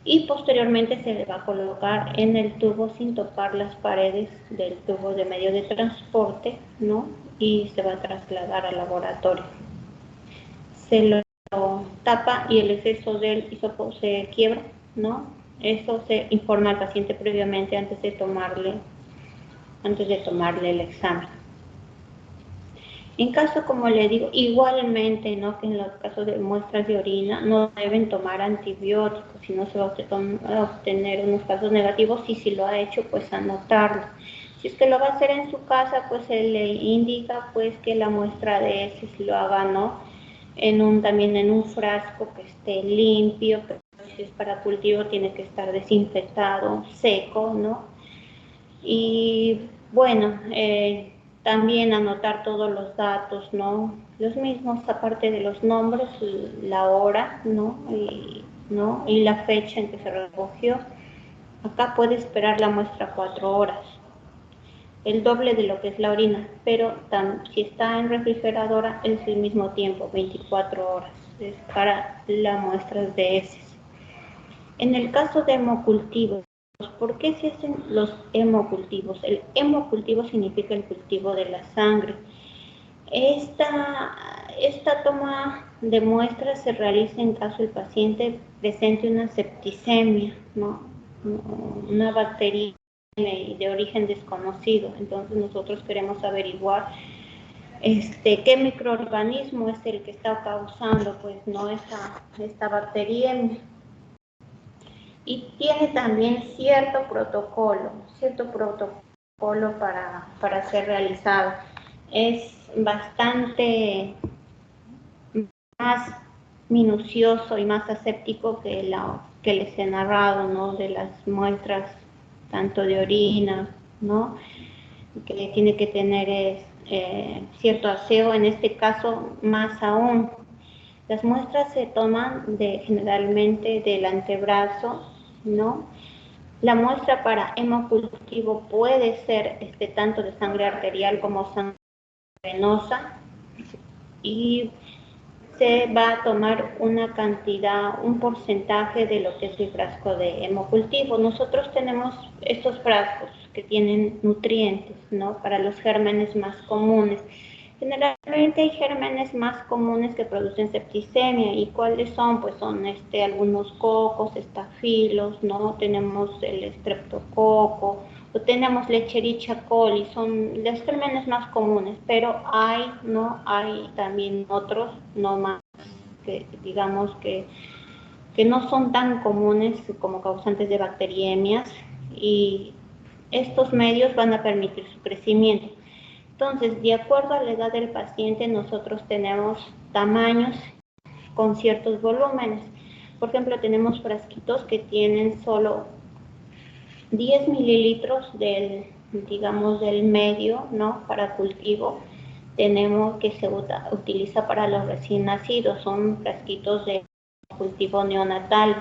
A: Y posteriormente se le va a colocar en el tubo sin tocar las paredes del tubo de medio de transporte, ¿no? Y se va a trasladar al laboratorio. Se lo tapa y el exceso del hisopo se quiebra, ¿no? Eso se informa al paciente previamente antes de tomarle el examen. En caso, como le digo, igualmente, ¿no? Que en los casos de muestras de orina no deben tomar antibióticos, si no se va a obtener unos casos negativos, y si lo ha hecho, pues anotarlo. Si es que lo va a hacer en su casa, pues se le indica pues que la muestra de heces lo haga, ¿no? También en un frasco que esté limpio, pero si es para cultivo tiene que estar desinfectado, seco, ¿no? Y bueno, también anotar todos los datos, ¿no? Los mismos, aparte de los nombres, la hora, ¿no? Y la fecha en que se recogió. Acá puede esperar la muestra 4 horas, el doble de lo que es la orina, pero si está en refrigeradora es el mismo tiempo, 24 horas, es para las muestras de heces. En el caso de hemocultivo, ¿Por qué se hacen los hemocultivos? El hemocultivo significa el cultivo de la sangre. Esta toma de muestras se realiza en caso el paciente presente una septicemia, ¿no? Una bacteria de origen desconocido. Entonces nosotros queremos averiguar qué microorganismo es el que está causando, pues, ¿no? esta bacteriemia. Y tiene también cierto protocolo para ser realizado. Es bastante más minucioso y más aséptico que les he narrado, ¿no? De las muestras tanto de orina, ¿no? Que tiene que tener cierto aseo, en este caso más aún. Las muestras se toman generalmente del antebrazo, ¿no? La muestra para hemocultivo puede ser tanto de sangre arterial como sangre venosa, y se va a tomar una cantidad, un porcentaje de lo que es el frasco de hemocultivo. Nosotros tenemos estos frascos que tienen nutrientes, ¿no? Para los gérmenes más comunes. Generalmente hay gérmenes más comunes que producen septicemia. ¿Y cuáles son? Pues son algunos cocos, estafilos, ¿no? Tenemos el estreptococo, o tenemos Lecherichia coli, son los gérmenes más comunes, pero hay también otros, no más, que digamos que no son tan comunes como causantes de bacteriemias, y estos medios van a permitir su crecimiento. Entonces, de acuerdo a la edad del paciente, nosotros tenemos tamaños con ciertos volúmenes. Por ejemplo, tenemos frasquitos que tienen solo 10 mililitros del medio, ¿no? Para cultivo. Tenemos que se utiliza para los recién nacidos, son frasquitos de cultivo neonatales.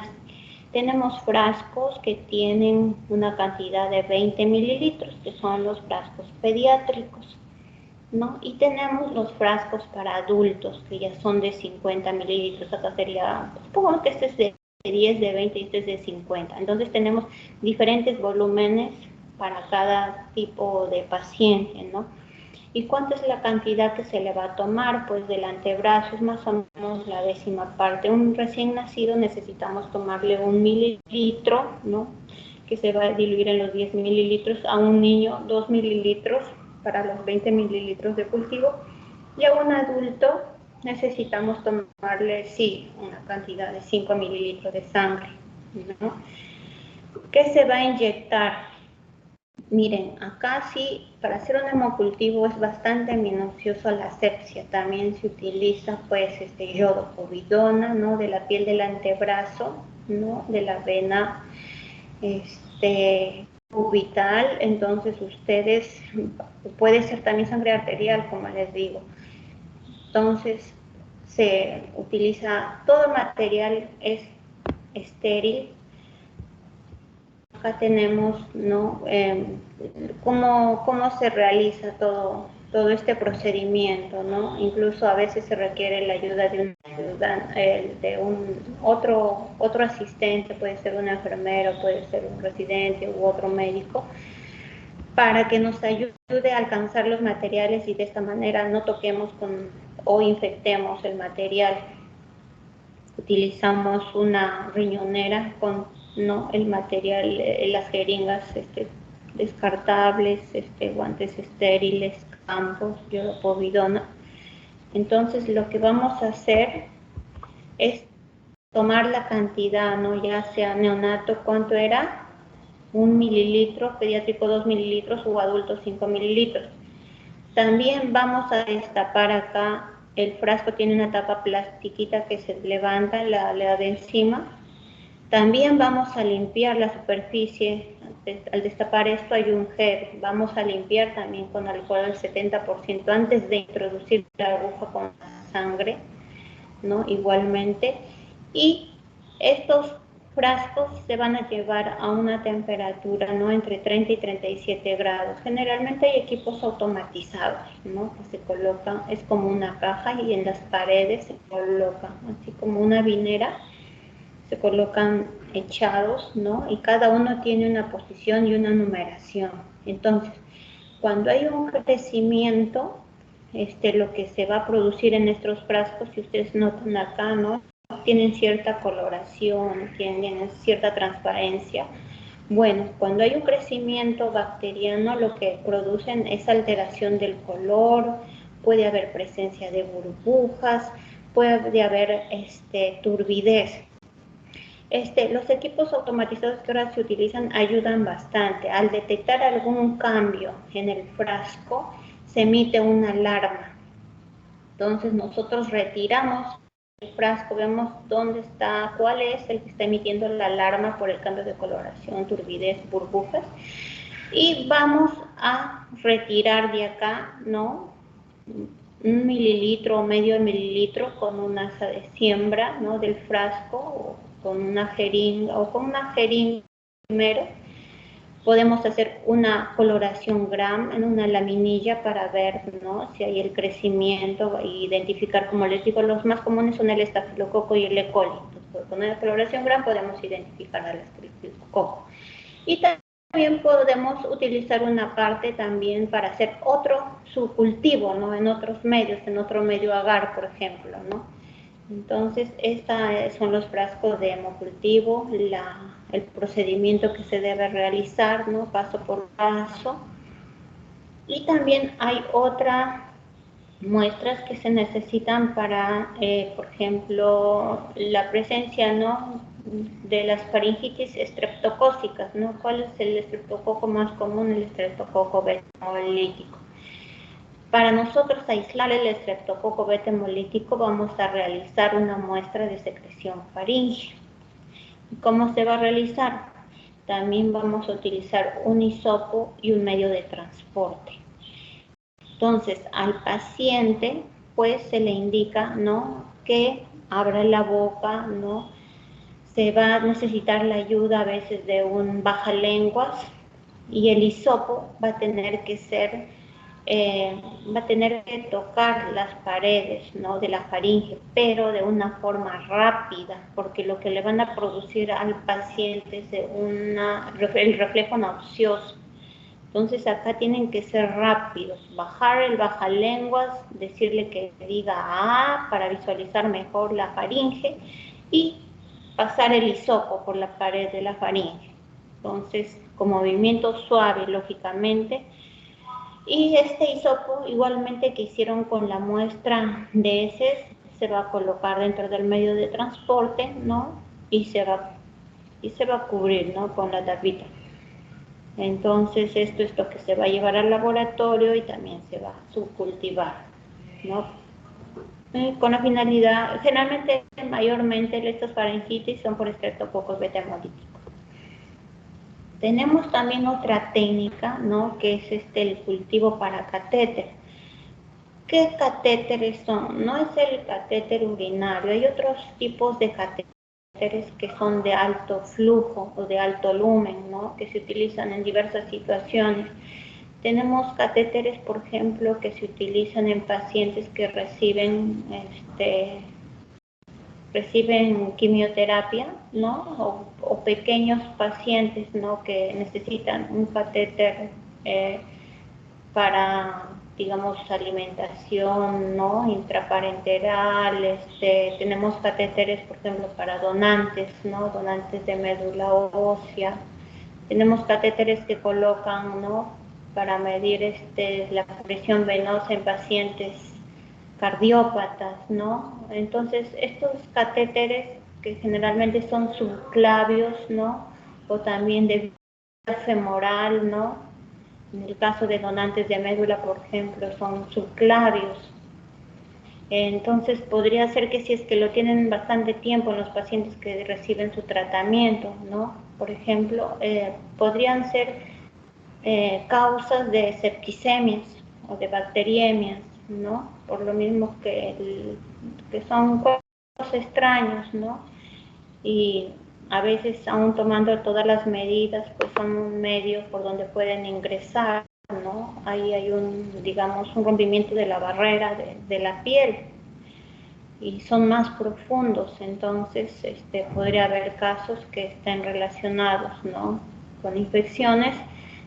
A: Tenemos frascos que tienen una cantidad de 20 mililitros, que son los frascos pediátricos, ¿no? Y tenemos los frascos para adultos, que ya son de 50 mililitros. Acá sería, supongamos que este es de 10, de 20 y este es de 50. Entonces tenemos diferentes volúmenes para cada tipo de paciente, ¿no? ¿Y cuánto es la cantidad que se le va a tomar? Pues del antebrazo es más o menos la 10ª parte. Un recién nacido necesitamos tomarle 1 mililitro, ¿no? Que se va a diluir en los 10 mililitros. A un niño 2 mililitros para los 20 mililitros de cultivo. Y a un adulto necesitamos tomarle, sí, una cantidad de 5 mililitros de sangre, ¿no? ¿Qué se va a inyectar? Miren, acá sí, para hacer un hemocultivo es bastante minucioso la asepsia. También se utiliza, pues, yodopovidona, ¿no? De la piel del antebrazo, ¿no? De la vena, cubital. Entonces, ustedes, puede ser también sangre arterial, como les digo. Entonces, se utiliza, todo el material es estéril. Acá tenemos, ¿no? Cómo se realiza todo este procedimiento, ¿no? Incluso a veces se requiere la ayuda de otro asistente, puede ser un enfermero, puede ser un residente u otro médico, para que nos ayude a alcanzar los materiales y de esta manera no toquemos o infectemos el material. Utilizamos una riñonera con, ¿no? El material, las jeringas descartables, guantes estériles, campos, yodopovidona. Entonces lo que vamos a hacer es tomar la cantidad, ¿no? Ya sea neonato, ¿cuánto era? 1 mililitro, pediátrico 2 mililitros o adulto 5 mililitros. También vamos a destapar acá. El frasco tiene una tapa plastiquita que se levanta, la de encima. También vamos a limpiar la superficie. Al destapar esto hay un gel. Vamos a limpiar también con alcohol al 70% antes de introducir la aguja con sangre, ¿no? Igualmente. Y estos frascos se van a llevar a una temperatura, ¿no? Entre 30 y 37 grados. Generalmente hay equipos automatizados, ¿no? Que se colocan, es como una caja y en las paredes se coloca, así como una vinera, se colocan echados, ¿no? Y cada uno tiene una posición y una numeración. Entonces, cuando hay un crecimiento, lo que se va a producir en estos frascos, si ustedes notan acá, ¿no? Tienen cierta coloración, tienen cierta transparencia. Bueno, cuando hay un crecimiento bacteriano, lo que producen es alteración del color, puede haber presencia de burbujas, puede haber turbidez. Los equipos automatizados que ahora se utilizan ayudan bastante. Al detectar algún cambio en el frasco, se emite una alarma. Entonces nosotros retiramos el frasco, vemos dónde está, cuál es el que está emitiendo la alarma por el cambio de coloración, turbidez, burbujas, y vamos a retirar de acá, ¿no? 1 mililitro o medio mililitro con una asa de siembra, ¿no? Del frasco, o con una jeringa, primero. Podemos hacer una coloración Gram en una laminilla para ver, ¿no? Si hay el crecimiento e identificar, como les digo, los más comunes son el estafilococo y el E. coli. Entonces, con una coloración Gram podemos identificar al estafilococo. Y también podemos utilizar una parte también para hacer otro subcultivo, ¿no? En otros medios, en otro medio agar, por ejemplo, ¿no? Entonces, estos son los frascos de hemocultivo, el procedimiento que se debe realizar, ¿no? Paso por paso. Y también hay otras muestras que se necesitan para, por ejemplo, la presencia, ¿no? De las faringitis estreptocócicas, ¿no? ¿Cuál es el estreptococo más común? El estreptococo beta hemolítico. Para nosotros aislar el estreptococo beta hemolítico vamos a realizar una muestra de secreción faríngea. ¿Cómo se va a realizar? También vamos a utilizar un hisopo y un medio de transporte. Entonces, al paciente, pues se le indica, ¿no? Que abra la boca, ¿no? Se va a necesitar la ayuda a veces de un bajalenguas, y el hisopo va a tener que tocar las paredes, ¿no? De la faringe, pero de una forma rápida, porque lo que le van a producir al paciente es el reflejo nauseoso. Entonces acá tienen que ser rápidos, bajar el bajalenguas, decirle que diga A para visualizar mejor la faringe y pasar el hisopo por la pared de la faringe. Entonces, con movimiento suave, lógicamente. Y este hisopo, igualmente que hicieron con la muestra de heces, se va a colocar dentro del medio de transporte, ¿no? Y se va a cubrir, ¿no? Con la tapita. Entonces, esto es lo que se va a llevar al laboratorio y también se va a subcultivar, ¿no? Con la finalidad, generalmente, mayormente, estas faringitis son por estreptococos beta hemolíticos. Tenemos también otra técnica, ¿no? Que es el cultivo para catéter. ¿Qué catéteres son? No es el catéter urinario, hay otros tipos de catéteres que son de alto flujo o de alto lumen, ¿no? Que se utilizan en diversas situaciones. Tenemos catéteres, por ejemplo, que se utilizan en pacientes que reciben quimioterapia, ¿no? O pequeños pacientes, ¿no? Que necesitan un catéter para, digamos, alimentación, ¿no? Intraparenteral. Tenemos catéteres, por ejemplo, para donantes, ¿no? Donantes de médula ósea. Tenemos catéteres que colocan, ¿no? Para medir la presión venosa en pacientes cardiópatas, ¿no? Entonces, estos catéteres que generalmente son subclavios, ¿no? O también de vía femoral, ¿no? En el caso de donantes de médula, por ejemplo, son subclavios. Entonces, podría ser que si es que lo tienen bastante tiempo en los pacientes que reciben su tratamiento, ¿no? Por ejemplo, podrían ser causas de septicemias o de bacteriemias, ¿no? Por lo mismo que son cuerpos extraños, ¿no? Y a veces, aún tomando todas las medidas, pues son un medio por donde pueden ingresar, ¿no? Ahí hay digamos, un rompimiento de la barrera de la piel. y son más profundos, entonces podría haber casos que estén relacionados, ¿no?, con infecciones.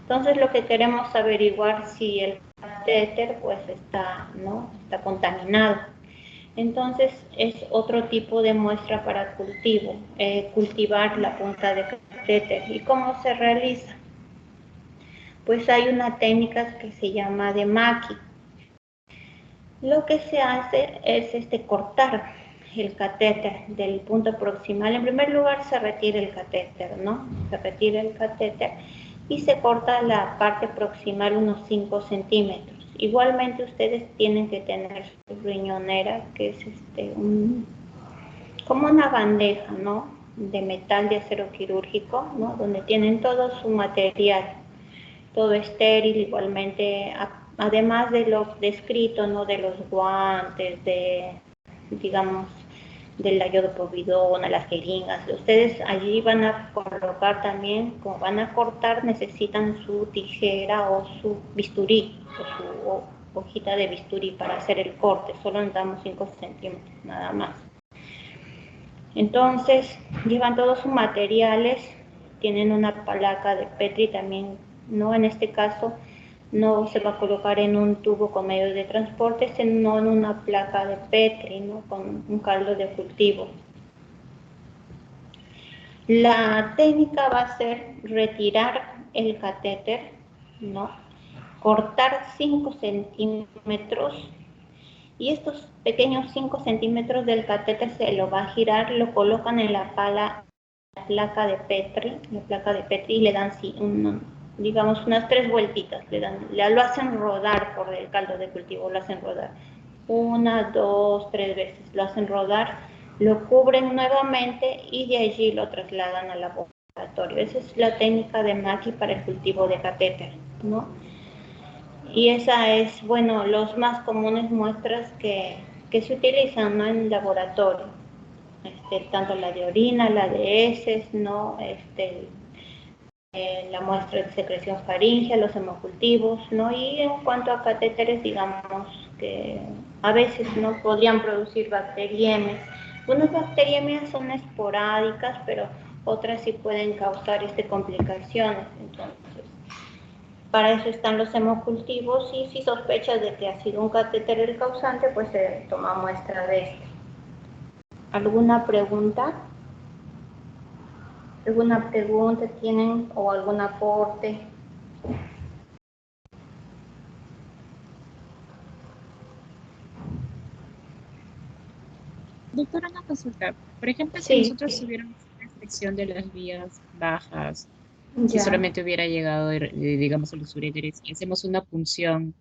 A: Entonces lo que queremos averiguar si el catéter pues está, ¿no?, está contaminado. Entonces es otro tipo de muestra para cultivo, cultivar la punta de catéter. ¿Y cómo se realiza? Pues hay una técnica que se llama de Maki. Lo que se hace es cortar el catéter del punto proximal. En primer lugar se retira el catéter, ¿no? Se retira el catéter y se corta la parte proximal unos 5 centímetros. Igualmente ustedes tienen que tener su riñonera, que es como una bandeja, ¿no?, de metal de acero quirúrgico, ¿no?, donde tienen todo su material, todo estéril, igualmente, además de lo descrito, ¿no?, de los guantes, digamos, del yodopovidona, las jeringas. Ustedes allí van a colocar también, como van a cortar, necesitan su tijera o su bisturí, o su hojita de bisturí para hacer el corte. Solo necesitamos 5 centímetros, nada más. Entonces, llevan todos sus materiales, tienen una placa de Petri también, ¿no? En este caso, no se va a colocar en un tubo con medio de transporte, sino en una placa de Petri, ¿no?, con un caldo de cultivo. La técnica va a ser retirar el catéter, ¿no?, cortar 5 centímetros, y estos pequeños 5 centímetros del catéter se lo va a girar, lo colocan en la placa de Petri, y le dan, digamos, unas 3 vueltitas, lo hacen rodar por el caldo de cultivo, lo hacen rodar 1, 2, 3 veces, lo hacen rodar, lo cubren nuevamente y de allí lo trasladan al laboratorio. Esa es la técnica de Maki para el cultivo de catéter, ¿no? Y esa es, bueno, los más comunes muestras que se utilizan, ¿no?, en el laboratorio. Tanto la de orina, la de heces, ¿no?, la muestra de secreción faríngea, los hemocultivos, ¿no? Y en cuanto a catéteres, digamos que a veces no podrían producir bacteriemias. Unas bacteriemias son esporádicas, pero otras sí pueden causar complicaciones. Entonces, para eso están los hemocultivos, y si sospechas de que ha sido un catéter el causante, pues se toma muestra de este. ¿Alguna pregunta? ¿Alguna pregunta tienen o algún aporte?
D: Doctora, una consulta. Por ejemplo, si
A: Sí,
D: nosotros tuviéramos una infección de las vías bajas, si
A: ya.
D: solamente hubiera llegado, digamos, a los uréteres y hacemos una punción,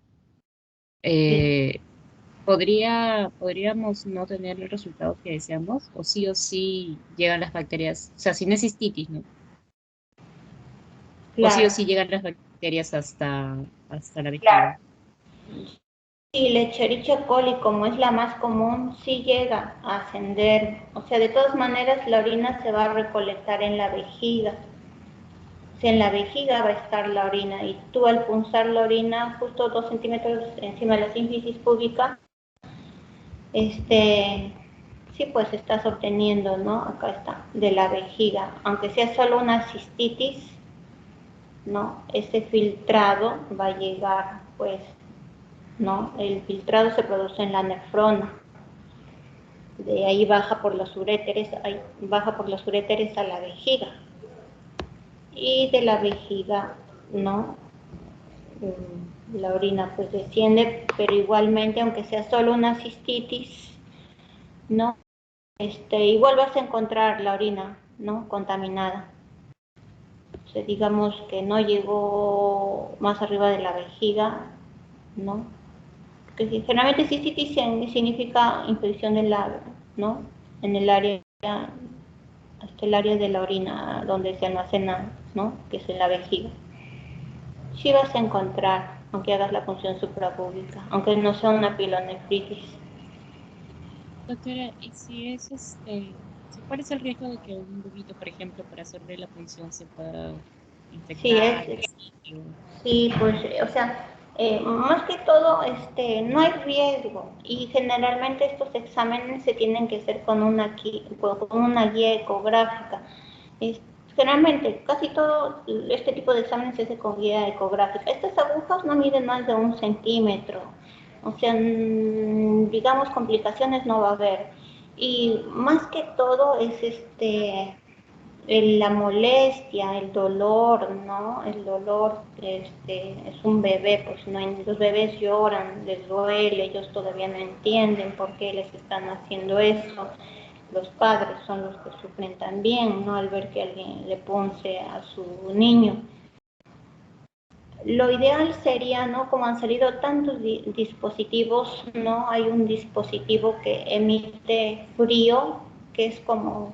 A: Sí.
D: eh, ¿podríamos no tener el resultado que deseamos? O sí llegan las bacterias? O sea, si no es cistitis, ¿no? O
A: Claro.
D: sí llegan las bacterias hasta la vejiga.
A: Sí, la Escherichia coli, como es la más común, sí llega a ascender. O sea, de todas maneras, la orina se va a recolectar en la vejiga. O sea, en la vejiga va a estar la orina, y tú al punzar la orina justo 2 centímetros encima de la sínfisis púbica, sí, pues estás obteniendo, ¿no? Acá está, de la vejiga. Aunque sea solo una cistitis, ¿no?, ese filtrado va a llegar, pues, ¿no? El filtrado se produce en la nefrona. De ahí baja por los uréteres, a la vejiga. Y de la vejiga, ¿no?, la orina pues desciende, pero igualmente, aunque sea solo una cistitis, ¿no?, igual vas a encontrar la orina, ¿no?, contaminada. O sea, digamos que no llegó más arriba de la vejiga, ¿no? Que generalmente cistitis significa infección del labio, ¿no?, en el área, hasta el área de la orina donde se almacena, ¿no?, que es en la vejiga. Sí vas a encontrar, aunque hagas la punción suprapúbica, aunque no sea una pilonefritis.
D: Doctora, ¿y si es cuál es el riesgo de que un bebito, por ejemplo, para hacerle la punción se pueda
A: Sí,
D: infectar el sitio?
A: sí, pues, o sea, Más que todo, no hay riesgo y generalmente estos exámenes se tienen que hacer con una guía ecográfica. Es- Generalmente, casi todo este tipo de exámenes se hace con guía ecográfica. Estas agujas no miden más de 1 centímetro, o sea, digamos, complicaciones no va a haber. Y más que todo es la molestia, el dolor, ¿no? El dolor, es un bebé, pues no, los bebés lloran, les duele, ellos todavía no entienden por qué les están haciendo eso. Los padres son los que sufren también, ¿no? Al ver que alguien le punce a su niño. Lo ideal sería, ¿no? Como han salido tantos dispositivos, ¿no? Hay un dispositivo que emite frío, que es como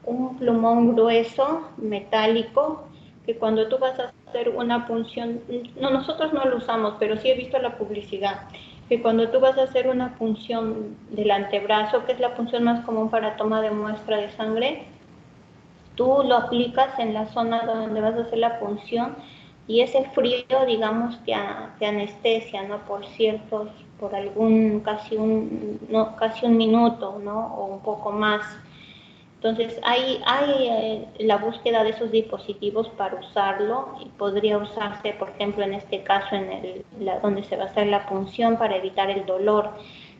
A: un plumón grueso, metálico, que cuando tú vas a hacer una punción, no, nosotros no lo usamos, pero sí he visto la publicidad, que cuando tú vas a hacer una punción del antebrazo, que es la punción más común para toma de muestra de sangre, tú lo aplicas en la zona donde vas a hacer la punción y ese frío, digamos, te anestesia, ¿no? Por algún, casi un minuto, ¿no? O un poco más. Entonces, hay la búsqueda de esos dispositivos para usarlo y podría usarse, por ejemplo, en este caso, donde se va a hacer la punción para evitar el dolor.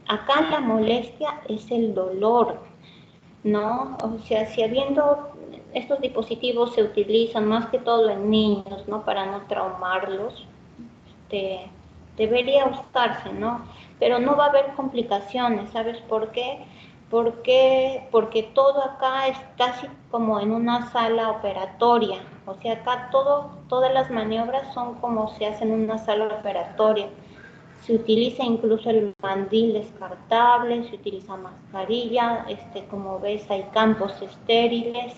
A: Acá la molestia es el dolor, ¿no? O sea, si habiendo estos dispositivos se utilizan más que todo en niños, ¿no? Para no traumarlos, este, debería usarse, ¿no? Pero no va a haber complicaciones, ¿sabes por qué? Porque todo acá es casi como en una sala operatoria, o sea, acá todas las maniobras son como se hacen en una sala operatoria. Se utiliza incluso el mandil descartable, se utiliza mascarilla, como ves hay campos estériles,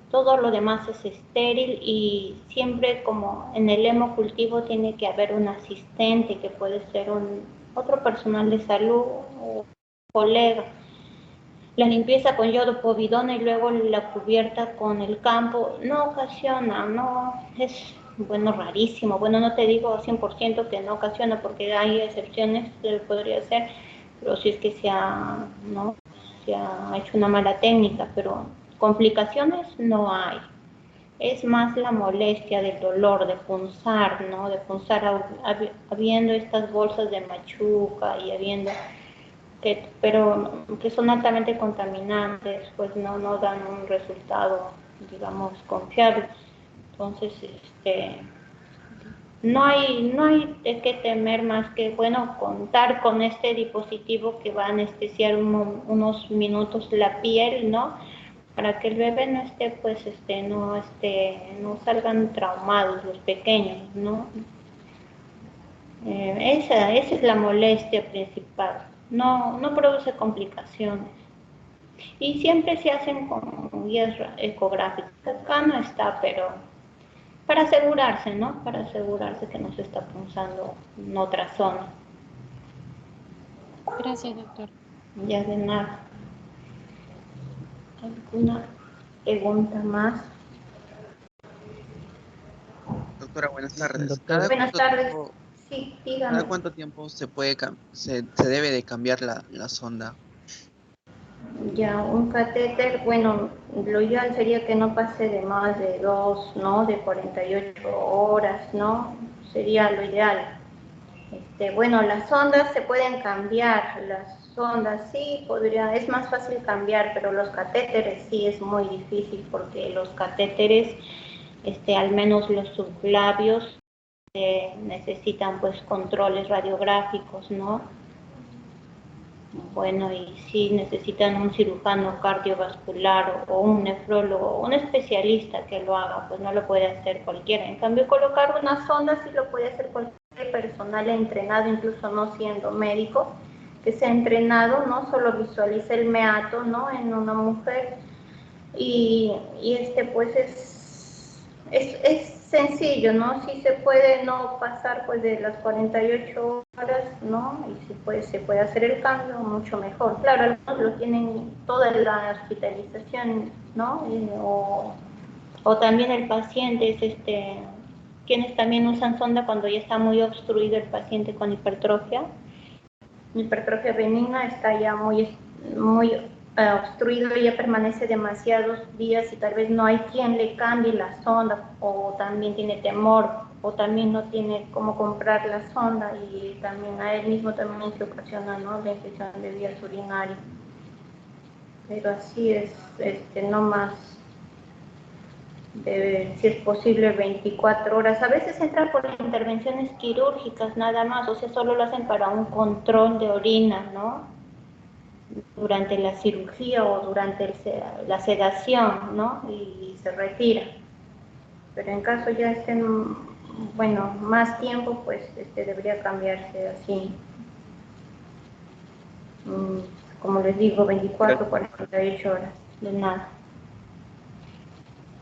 A: todo lo demás es estéril y siempre como en el hemocultivo tiene que haber un asistente que puede ser otro personal de salud o colega. La limpieza con yodo, povidona y luego la cubierta con el campo no ocasiona, no es, bueno, rarísimo. Bueno, no te digo 100% que no ocasiona porque hay excepciones que podría ser, pero si es que ¿no? Se ha hecho una mala técnica, pero complicaciones no hay. Es más la molestia del dolor, de punzar, ¿no? De punzar habiendo estas bolsas de machuca y habiendo pero que son altamente contaminantes, pues no dan un resultado, digamos, confiable. Entonces, no hay de qué temer más que, bueno, contar con este dispositivo que va a anestesiar unos minutos la piel, ¿no? Para que el bebé no esté, pues, no salgan traumados los pequeños, ¿no? Esa es la molestia principal. No produce complicaciones. Y siempre se hacen con guías ecográficas. Acá no está, pero para asegurarse, ¿no? Para asegurarse que no se está punzando en otra zona.
D: Gracias, doctor.
A: Ya de nada. ¿Alguna pregunta más?
E: Doctora, buenas tardes.
F: Doctora,
A: Buenas tardes. Sí,
E: Cada
A: dígame.
E: cuánto tiempo se debe de cambiar la sonda?
A: Ya, un catéter, bueno, lo ideal sería que no pase de más de 2, ¿no? De 48 horas, ¿no? Sería lo ideal. Bueno, las sondas se pueden cambiar, las sondas sí es más fácil cambiar, pero los catéteres sí es muy difícil porque los catéteres, al menos los subclavios, necesitan pues controles radiográficos, ¿no? Bueno, y sí necesitan un cirujano cardiovascular o un nefrólogo, un especialista que lo haga, pues no lo puede hacer cualquiera. En cambio, colocar una sonda sí lo puede hacer cualquier personal entrenado, incluso no siendo médico, que se ha entrenado, ¿no? Solo visualiza el meato, ¿no? En una mujer y pues es sencillo, ¿no? Sí se puede no pasar pues de las 48 horas, ¿no? Y se puede hacer el cambio mucho mejor. Claro, algunos lo tienen toda la hospitalización, ¿no? O también el paciente es quienes también usan sonda cuando ya está muy obstruido el paciente con hipertrofia. Hipertrofia benigna está ya muy obstruido y ya permanece demasiados días y tal vez no hay quien le cambie la sonda, o también tiene temor, o también no tiene cómo comprar la sonda, y también a él mismo también se ocasiona, ¿no?, la infección de vías urinarias. Pero así es, no más, si es posible, 24 horas. A veces entra por intervenciones quirúrgicas nada más, o sea, solo lo hacen para un control de orina, ¿no?, durante la cirugía o durante la sedación, ¿no?, y se retira. Pero en caso ya estén, bueno, más tiempo, pues debería cambiarse así. Como les digo, 24, 48 horas, de nada.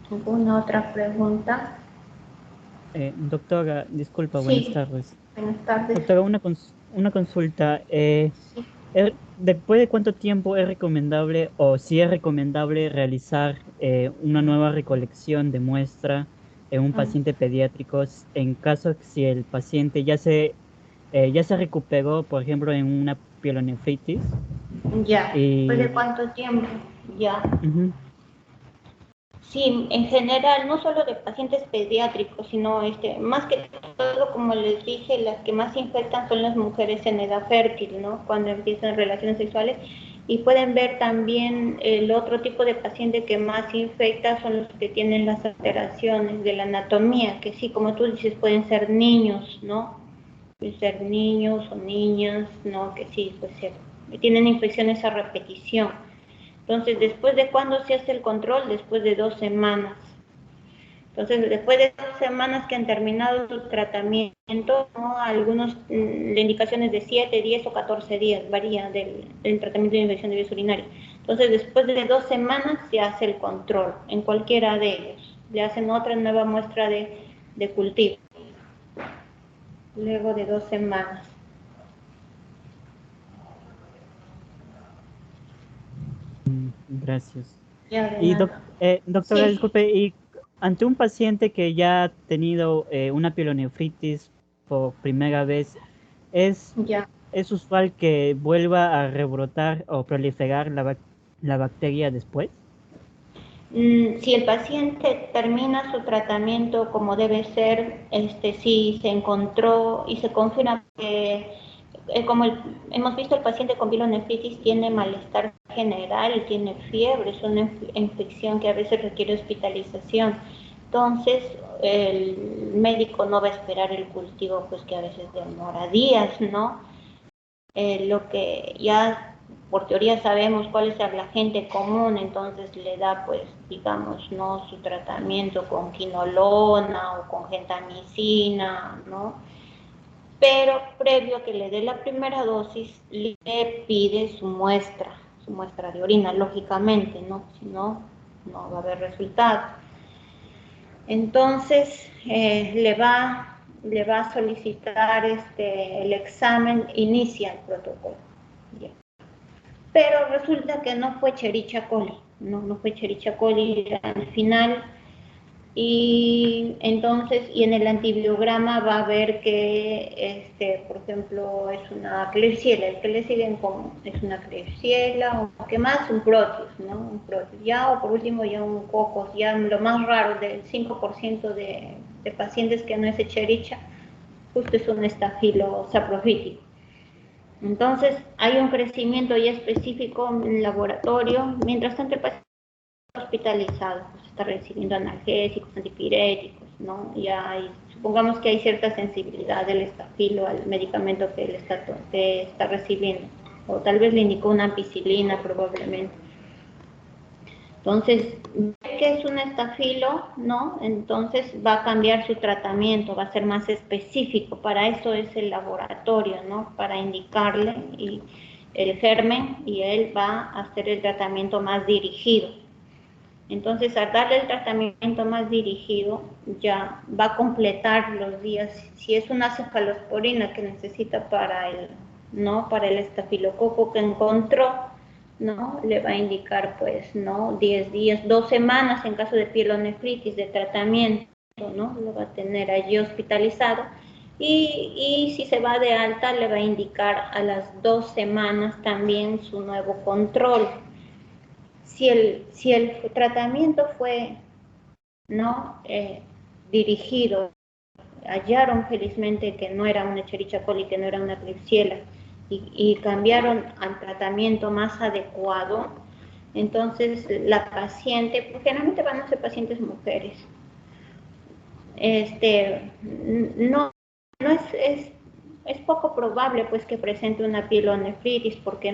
A: ¿Alguna otra pregunta?
F: Doctora, disculpa, buenas
A: Sí,
F: tardes.
A: buenas tardes.
F: Doctora, una consulta.
A: Sí.
F: ¿Después de cuánto tiempo es recomendable o si es recomendable realizar una nueva recolección de muestra en un paciente pediátrico en caso si el paciente ya se recuperó, por ejemplo, en una pielonefritis?
A: Ya, ¿después de
F: Y,
A: cuánto tiempo? Ya.
F: ujú,
A: Sí, en general, no solo de pacientes pediátricos, sino más que todo, como les dije, las que más infectan son las mujeres en edad fértil, ¿no?, cuando empiezan relaciones sexuales. Y pueden ver también el otro tipo de paciente que más infecta son los que tienen las alteraciones de la anatomía, que sí, como tú dices, pueden ser niños, ¿no? Pueden ser niños o niñas, ¿no?, que sí, pues tienen infecciones a repetición. Entonces, ¿después de cuándo se hace el control? Después de 2 semanas. Entonces, después de 2 semanas que han terminado su tratamiento, ¿no?, algunos, la indicación es de 7, 10 o 14 días, varía del tratamiento de infección de vías urinarias. Entonces, después de 2 semanas se hace el control, en cualquiera de ellos. Le hacen otra nueva muestra de cultivo, luego de 2 semanas.
F: gracias.
A: Ya de
F: Y
A: nada.
F: doctora,
A: Sí,
F: disculpe, y ante un paciente que ya ha tenido una pielonefritis por primera vez,
A: ya.
F: ¿es usual que vuelva a rebrotar o proliferar la bacteria después?
A: Si el paciente termina su tratamiento como debe ser, si se encontró y se confirma que, como hemos visto, el paciente con pielonefritis tiene malestar general y tiene fiebre, es una infección que a veces requiere hospitalización. Entonces, el médico no va a esperar el cultivo, pues que a veces demora días, ¿no? Lo que ya por teoría sabemos cuál es el agente común, entonces le da, pues, digamos, ¿no?, su tratamiento con quinolona o con gentamicina, ¿no? Pero previo a que le dé la primera dosis, le pide su muestra de orina, lógicamente, ¿no? Si no, no va a haber resultado. Entonces, le va a solicitar el examen, inicia el protocolo. Ya. Pero resulta que no fue Escherichia coli, no fue Escherichia coli al final. Y entonces, y en el antibiograma va a ver que, por ejemplo, es una Klebsiella, el que le siguen con, es una Klebsiella, o qué más, un Proteus, ¿no? Un Proteus, ya, o por último ya un Cocos, ya lo más raro, del 5% de pacientes que no es Escherichia, justo es un estafilo saprofítico. Entonces, hay un crecimiento ya específico en el laboratorio, mientras tanto el paciente hospitalizado, pues está recibiendo analgésicos, antipiréticos, ¿no? Supongamos que hay cierta sensibilidad del estafilo al medicamento que está recibiendo, o tal vez le indicó una ampicilina probablemente. Entonces, ve que es un estafilo, ¿no? Entonces va a cambiar su tratamiento, va a ser más específico. Para eso es el laboratorio, ¿no? Para indicarle el germen, y él va a hacer el tratamiento más dirigido. Entonces, al darle el tratamiento más dirigido, ya va a completar los días. Si es una cefalosporina que necesita ¿no?, para el estafilococo que encontró, ¿no?, le va a indicar, pues, ¿no?, 10 días, 2 semanas en caso de pielonefritis de tratamiento. ¿no? Lo va a tener allí hospitalizado. Y si se va de alta, le va a indicar a las 2 semanas también su nuevo control. Si el tratamiento fue, ¿no? Dirigido, hallaron felizmente que no era una Escherichia coli, que no era una Klebsiella, y cambiaron al tratamiento más adecuado, entonces la paciente, porque generalmente van a ser pacientes mujeres, no es poco probable pues que presente una pielonefritis, porque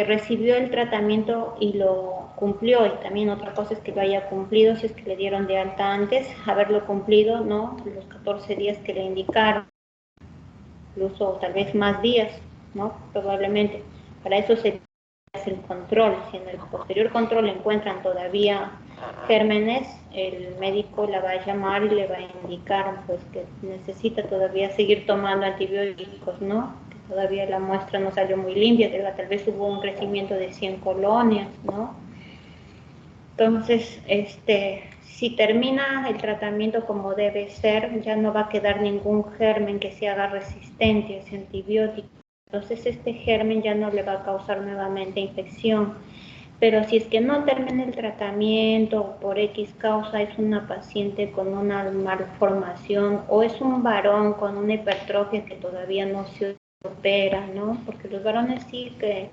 A: recibió el tratamiento y lo cumplió, y también otra cosa es que lo haya cumplido, si es que le dieron de alta antes, haberlo cumplido, ¿no? Los 14 días que le indicaron, incluso tal vez más días, ¿no? Probablemente. Para eso se hace el control. Si en el posterior control encuentran todavía gérmenes, el médico la va a llamar y le va a indicar pues que necesita todavía seguir tomando antibióticos, ¿no? Que todavía la muestra no salió muy limpia, tal vez hubo un crecimiento de 100 colonias, ¿no? Entonces, si termina el tratamiento como debe ser, ya no va a quedar ningún germen que se haga resistente a ese antibiótico. Entonces, este germen ya no le va a causar nuevamente infección. Pero si es que no termina el tratamiento o por X causa es una paciente con una malformación o es un varón con una hipertrofia que todavía no se opera, ¿no? Porque los varones sí que,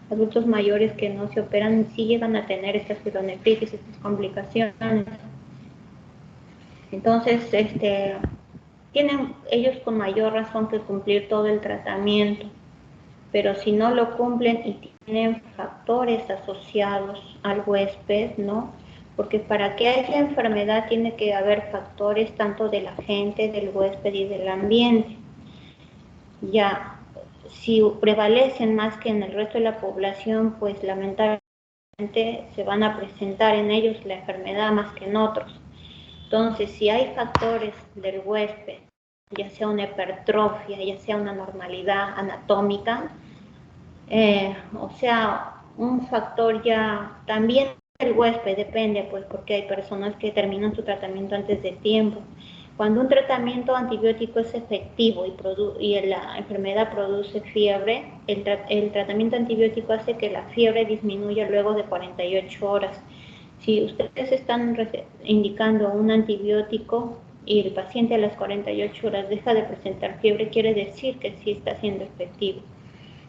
A: adultos mayores que no se operan, sí llegan a tener estas pielonefritis, estas complicaciones. Entonces, tienen ellos con mayor razón que cumplir todo el tratamiento, pero si no lo cumplen y tienen factores asociados al huésped, ¿no? Porque para que haya enfermedad tiene que haber factores tanto de la gente, del huésped y del ambiente. Ya, si prevalecen más que en el resto de la población, pues lamentablemente se van a presentar en ellos la enfermedad más que en otros. Entonces, si hay factores del huésped, ya sea una hipertrofia, ya sea una normalidad anatómica, o sea, un factor ya también del huésped depende, pues porque hay personas que terminan su tratamiento antes de tiempo. Cuando un tratamiento antibiótico es efectivo y la enfermedad produce fiebre, el tratamiento antibiótico hace que la fiebre disminuya luego de 48 horas. Si ustedes están indicando un antibiótico y el paciente a las 48 horas deja de presentar fiebre, quiere decir que sí está siendo efectivo.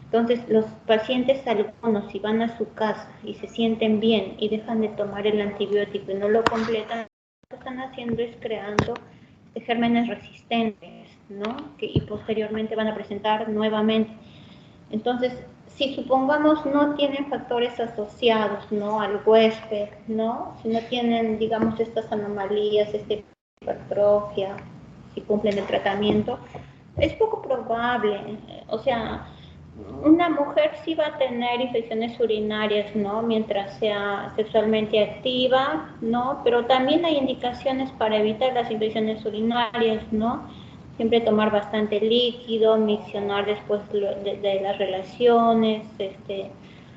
A: Entonces, los pacientes algunos, si van a su casa y se sienten bien y dejan de tomar el antibiótico y no lo completan, lo que están haciendo es creando gérmenes resistentes, ¿no? Y posteriormente van a presentar nuevamente. Entonces, si supongamos no tienen factores asociados, ¿no? Al huésped, ¿no? Si no tienen, digamos, estas anomalías, hipertrofia, si cumplen el tratamiento, es poco probable, o sea, una mujer sí va a tener infecciones urinarias, ¿no? Mientras sea sexualmente activa, ¿no? Pero también hay indicaciones para evitar las infecciones urinarias, ¿no? Siempre tomar bastante líquido, miccionar después de las relaciones,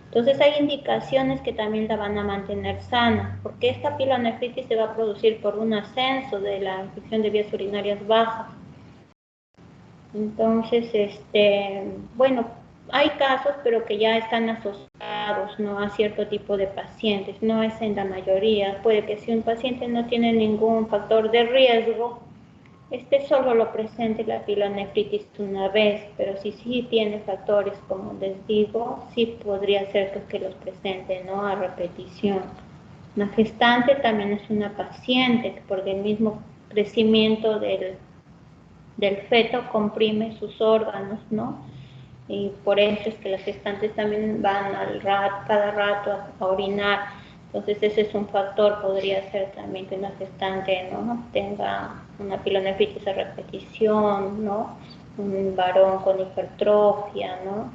A: Entonces hay indicaciones que también la van a mantener sana, porque esta pielonefritis se va a producir por un ascenso de la infección de vías urinarias bajas. Entonces, bueno, hay casos, pero que ya están asociados, ¿no? A cierto tipo de pacientes, no es en la mayoría. Puede que si un paciente no tiene ningún factor de riesgo, solo lo presente la pielonefritis una vez, pero si sí tiene factores, como les digo, sí podría ser pues, que los presente, ¿no? A repetición. Una gestante también es una paciente que por el mismo crecimiento del feto comprime sus órganos, ¿no? Y por eso es que las gestantes también van cada rato a orinar. Entonces ese es un factor, podría ser también que una gestante, ¿no? Tenga una pielonefritis a repetición, ¿no? Un varón con hipertrofia, ¿no?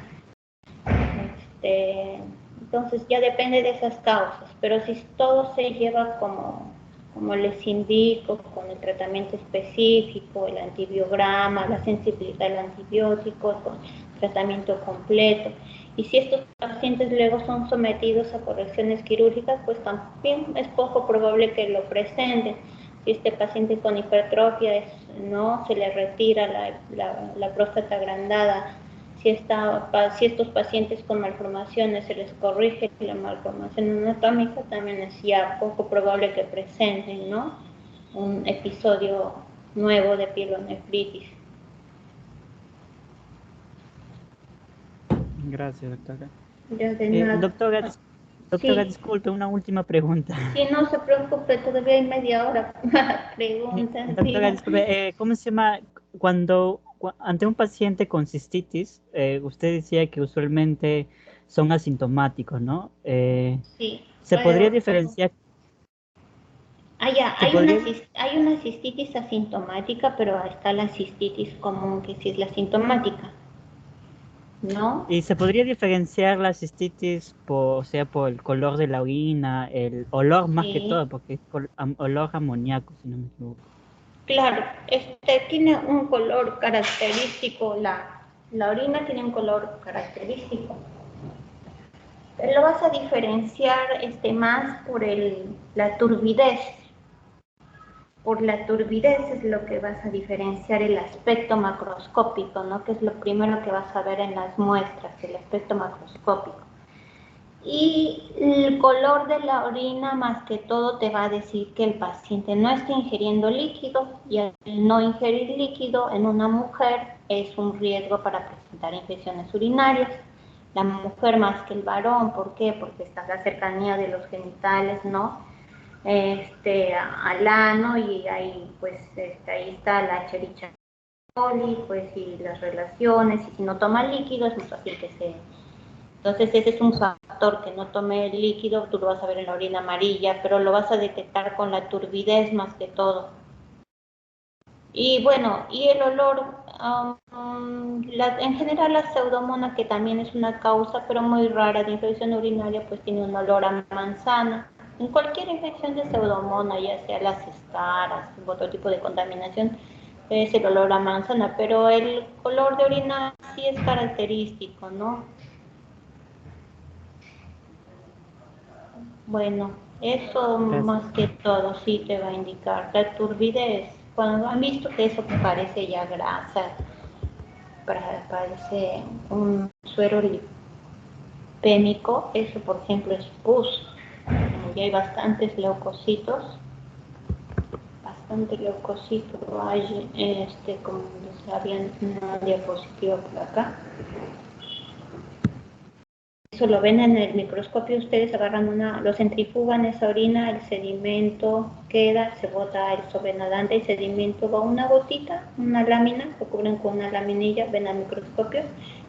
A: Entonces ya depende de esas causas, pero si todo se lleva como les indico, con el tratamiento específico, el antibiograma, la sensibilidad al antibiótico, con tratamiento completo. Y si estos pacientes luego son sometidos a correcciones quirúrgicas, pues también es poco probable que lo presenten. Si este paciente con hipertrofia no se le retira la próstata agrandada. Si estos pacientes con malformaciones se les corrige la malformación anatómica, también es ya poco probable que presenten, ¿no?, un episodio nuevo de pielonefritis.
F: Gracias, doctora.
A: Ya de nada.
F: Doctora,
A: Sí.
F: disculpe, una última pregunta.
A: Sí, no se preocupe, todavía hay media hora para preguntas.
F: Doctora, disculpe, ¿cómo se llama? Ante un paciente con cistitis, usted decía que usualmente son asintomáticos, ¿no?
A: Sí.
F: ¿Se podría diferenciar? ¿Se podría?
A: Hay una cistitis asintomática, pero está la cistitis común, que sí es la asintomática, ¿no?
F: ¿Y se podría diferenciar la cistitis o sea, por el color de la orina, el olor más que
A: Sí.
F: todo, porque es olor amoníaco, si no me equivoco?
A: Claro, tiene un color característico, la orina tiene un color característico. Lo vas a diferenciar más por la turbidez. Por la turbidez es lo que vas a diferenciar el aspecto macroscópico, ¿no?, que es lo primero que vas a ver en las muestras, el aspecto macroscópico. Y el color de la orina más que todo te va a decir que el paciente no está ingiriendo líquido, y al no ingerir líquido en una mujer es un riesgo para presentar infecciones urinarias. La mujer más que el varón, ¿por qué? Porque está la cercanía de los genitales, ¿no?, al ano, y ahí pues ahí está la Escherichia coli, pues, y las relaciones, y si no toma líquido es muy fácil que se... Entonces ese es un factor, que no tome el líquido, tú lo vas a ver en la orina amarilla, pero lo vas a detectar con la turbidez más que todo. Y bueno, y el olor, en general la pseudomonas, que también es una causa, pero muy rara, de infección urinaria, pues tiene un olor a manzana. En cualquier infección de pseudomonas, ya sea las escaras, u otro tipo de contaminación, es el olor a manzana, pero el color de orina sí es característico, ¿no? Bueno, eso
F: Gracias.
A: más que todo sí te va a indicar. La turbidez, cuando han visto que eso parece ya grasa, parece un suero lipémico, eso por ejemplo es pus. Ya hay bastantes leucocitos, hay, como les había una diapositiva por acá. Eso lo ven en el microscopio, ustedes agarran lo centrifugan esa orina, el sedimento queda, se bota el sobrenadante, el sedimento va una gotita, una lámina, lo cubren con una laminilla, ven al microscopio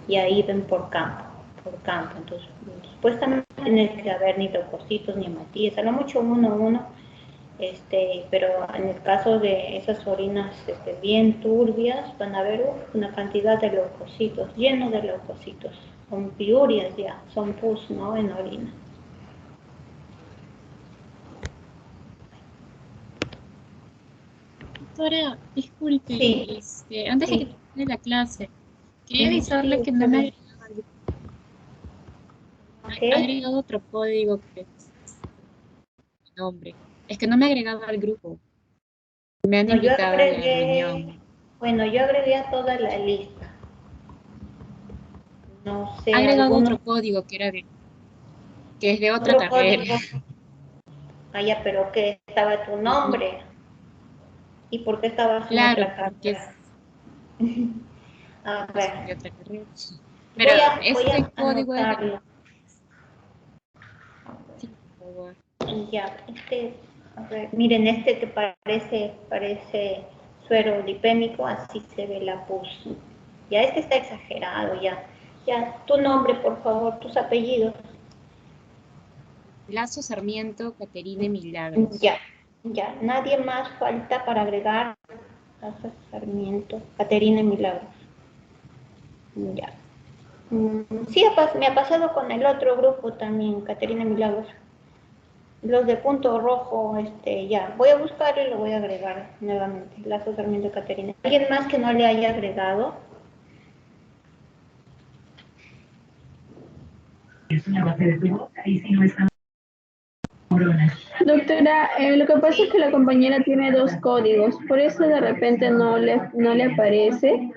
A: y ahí ven por campo. Entonces, supuestamente no tiene que haber ni leucocitos ni hematíes, a lo mucho uno, pero en el caso de esas orinas bien turbias, van a haber una cantidad de leucocitos, llenos de leucocitos. Son piurias ya, son pus, ¿no?, en orina.
D: Doctora, disculpe,
A: Sí,
D: antes de que
A: sí.
D: termine la clase, quería avisarle que no me ha agregado, ha
A: ¿Qué?
D: agregado otro código que es mi nombre. Es que no me ha agregado al grupo. Me han
A: No,
D: invitado a la reunión.
A: yo agregué a toda la lista. No
D: Ha
A: sé,
D: agregado
A: algunos,
D: otro código que es de otra
A: otro
D: carrera.
A: código. Ya, pero que estaba tu
D: Sí,
A: nombre. ¿Y por qué estabas en
D: claro,
A: otra
D: porque
A: carrera? A ver,
D: soy de otra carrera. Pero
A: voy
D: este
A: a
D: código es de...
A: anotarlo.
D: Sí, por favor.
A: Ya, a ver, miren, que parece suero lipémico, así se ve la pus. Ya, está exagerado, ya. Ya, tu nombre, por favor, tus apellidos.
D: Lazo Sarmiento, Caterine Milagros.
A: Ya, nadie más falta para agregar. Lazo Sarmiento, Caterina Milagros. Ya. Sí, me ha pasado con el otro grupo también, Caterina Milagros. Los de punto rojo, ya. Voy a buscarlo y lo voy a agregar nuevamente. Lazo Sarmiento, Caterina. ¿Alguien más que no le haya agregado? Es una base de tu boca y si no está morona.
B: Doctora, lo que pasa es que la compañera tiene dos códigos, por eso de repente no le aparece.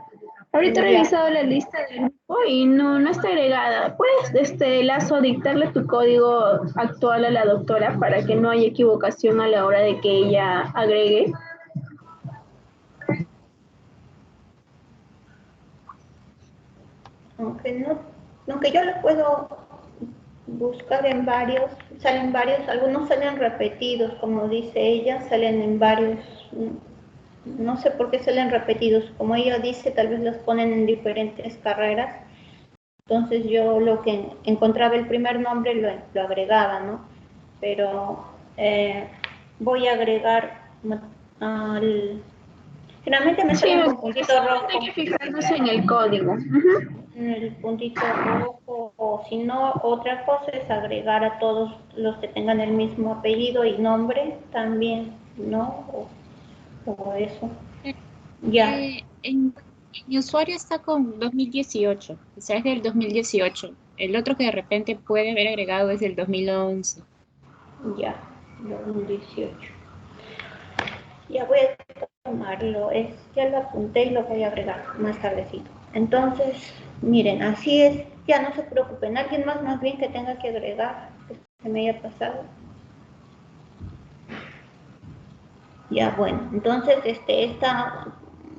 B: Ahorita he
A: Ya.
B: revisado la lista del grupo y no está agregada. ¿Puedes, Lazo, dictarle tu código actual a la doctora para que no haya equivocación a la hora de que ella agregue?
A: Aunque yo lo puedo buscar en varios, salen varios, algunos salen repetidos, como dice ella, salen en varios, no sé por qué salen repetidos, como ella dice, tal vez los ponen en diferentes carreras, entonces yo lo que encontraba el primer nombre lo agregaba, ¿no? Pero voy a agregar al... Generalmente me
B: Sí,
A: salen con puntito
B: solamente hay
A: rojo.
B: que fijarnos en el código. Ujú.
A: El puntito rojo, o si no, otra cosa es agregar a todos los que tengan el mismo apellido y nombre también, ¿no? O eso. Ya,
D: Mi usuario está con 2018, o sea, es del 2018. El otro que de repente puede haber agregado es del 2011.
A: ya, 2018. Ya voy a tomarlo, ya lo apunté y lo voy a agregar más tardecito. Entonces, miren, así es, ya no se preocupen, alguien más bien que tenga que agregar, que se me haya pasado. Ya, bueno, entonces,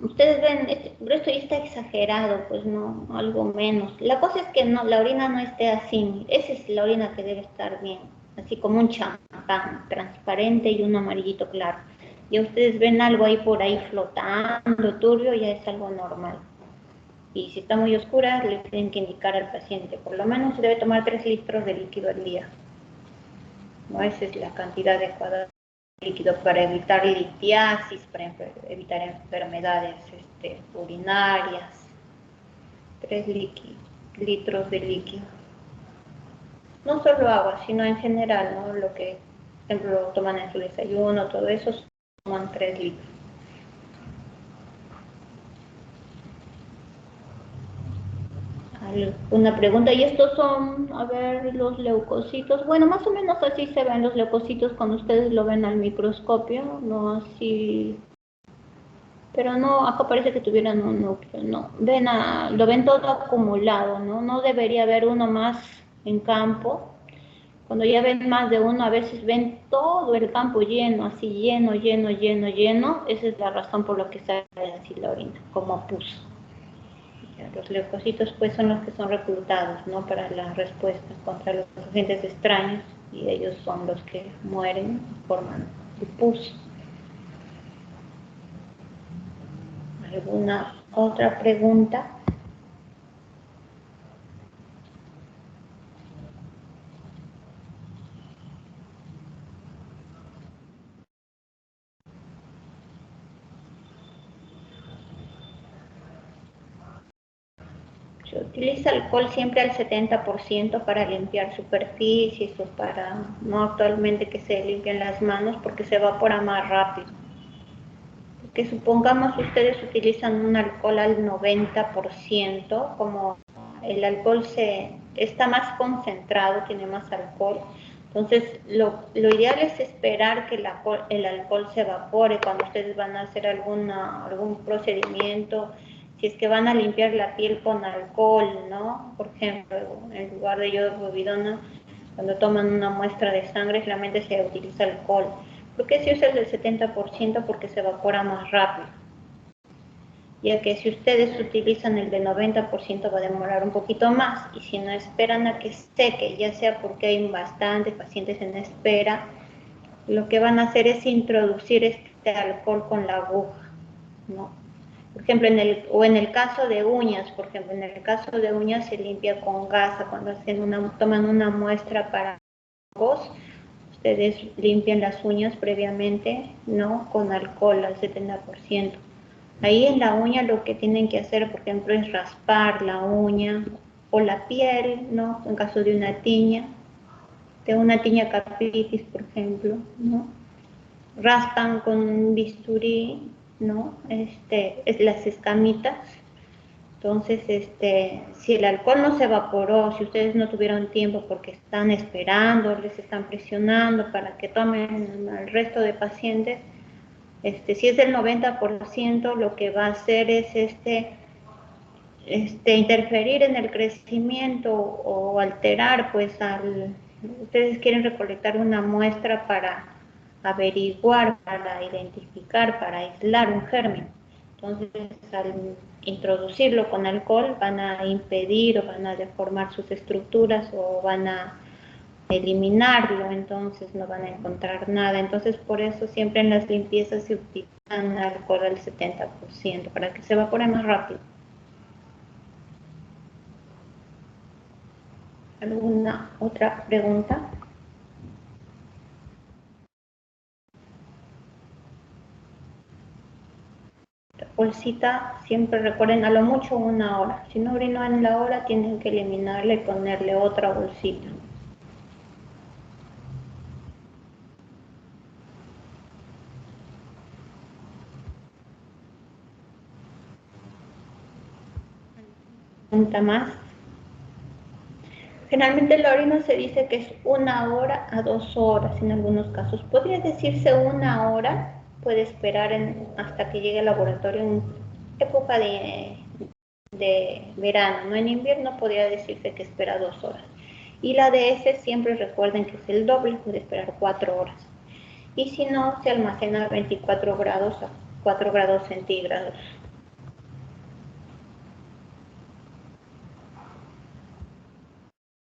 A: ustedes ven, pero esto ya está exagerado, pues no, algo menos. La cosa es que no, la orina no esté así, esa es la orina que debe estar bien, así como un champán transparente y un amarillito claro. Y ustedes ven algo ahí por ahí flotando, turbio, ya es algo normal. Y si está muy oscura, le tienen que indicar al paciente, por lo menos se debe tomar 3 litros de líquido al día. ¿No? Esa es la cantidad adecuada líquido para evitar litiasis, para evitar enfermedades urinarias. 3 litros de líquido. No solo agua, sino en general, ¿no? Lo que, por ejemplo, toman en su desayuno, todo eso, toman 3 litros. Una pregunta, y estos son, a ver, los leucocitos. Bueno, más o menos así se ven los leucocitos cuando ustedes lo ven al microscopio, no así. Pero no, acá parece que tuvieran un núcleo, no. Lo ven todo acumulado, ¿no? No debería haber uno más en campo. Cuando ya ven más de uno, a veces ven todo el campo lleno, así lleno, lleno, lleno, lleno. Esa es la razón por la que sale así la orina, como pus. Los leucocitos pues son los que son reclutados, ¿no? Para la respuesta contra los agentes extraños, y ellos son los que mueren, forman el pus. ¿Alguna otra pregunta? Se utiliza alcohol siempre al 70% para limpiar superficies o para, no actualmente que se limpien las manos porque se evapora más rápido. Que supongamos ustedes utilizan un alcohol al 90%, como el alcohol está más concentrado, tiene más alcohol, entonces lo ideal es esperar que el alcohol se evapore cuando ustedes van a hacer algún procedimiento, si es que van a limpiar la piel con alcohol, ¿no? Por ejemplo, en lugar de yodo povidona, cuando toman una muestra de sangre, realmente se utiliza alcohol. ¿Por qué se usa el del 70%? Porque se evapora más rápido. Ya que si ustedes utilizan el del 90% va a demorar un poquito más, y si no esperan a que seque, ya sea porque hay bastantes pacientes en espera, lo que van a hacer es introducir este alcohol con la aguja, ¿no? Por ejemplo, en el caso de uñas, por ejemplo, en el caso de uñas se limpia con gasa cuando toman una muestra para ojos. Ustedes limpian las uñas previamente, ¿no? Con alcohol al 70%. Ahí en la uña lo que tienen que hacer, por ejemplo, es raspar la uña o la piel, ¿no? En caso de una tiña capitis, por ejemplo, ¿no? Raspan con un bisturí, ¿no? Las escamitas. Entonces, si el alcohol no se evaporó, si ustedes no tuvieron tiempo porque están esperando, les están presionando para que tomen al resto de pacientes, si es del 90%, lo que va a hacer es interferir en el crecimiento o alterar, pues ustedes quieren recolectar una muestra para averiguar, para identificar, para aislar un germen. Entonces, al introducirlo con alcohol, van a impedir o van a deformar sus estructuras o van a eliminarlo, entonces no van a encontrar nada. Entonces, por eso siempre en las limpiezas se utilizan alcohol al 70%, para que se evapore más rápido. ¿Alguna otra pregunta? La bolsita, siempre recuerden, a lo mucho 1 hora. Si no orinó en la hora, tienen que eliminarla y ponerle otra bolsita. ¿Pregunta más? Generalmente la orina se dice que es 1 hora a 2 horas en algunos casos. Podría decirse 1 hora, puede esperar hasta que llegue al laboratorio en época de verano, ¿no? En invierno podría decirse que espera 2 horas. Y la DS siempre recuerden que es el doble, puede esperar 4 horas. Y si no, se almacena a 24 grados a 4 grados centígrados.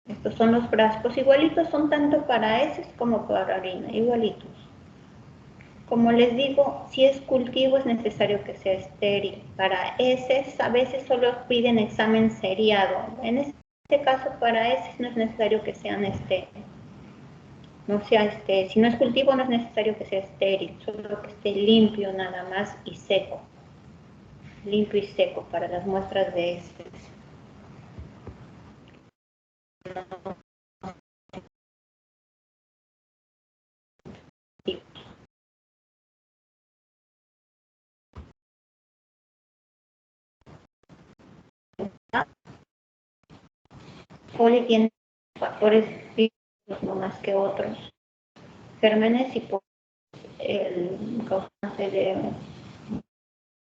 A: Estos son los frascos, igualitos son tanto para heces como para orina, igualitos. Como les digo, si es cultivo es necesario que sea estéril. Para heces a veces solo piden examen seriado. En este caso para heces no es necesario que sean si no es cultivo no es necesario que sea estéril, solo que esté limpio nada más y seco. Limpio y seco para las muestras de heces. Poli tiene factores físicos no más que otros. Gérmenes y por el causante de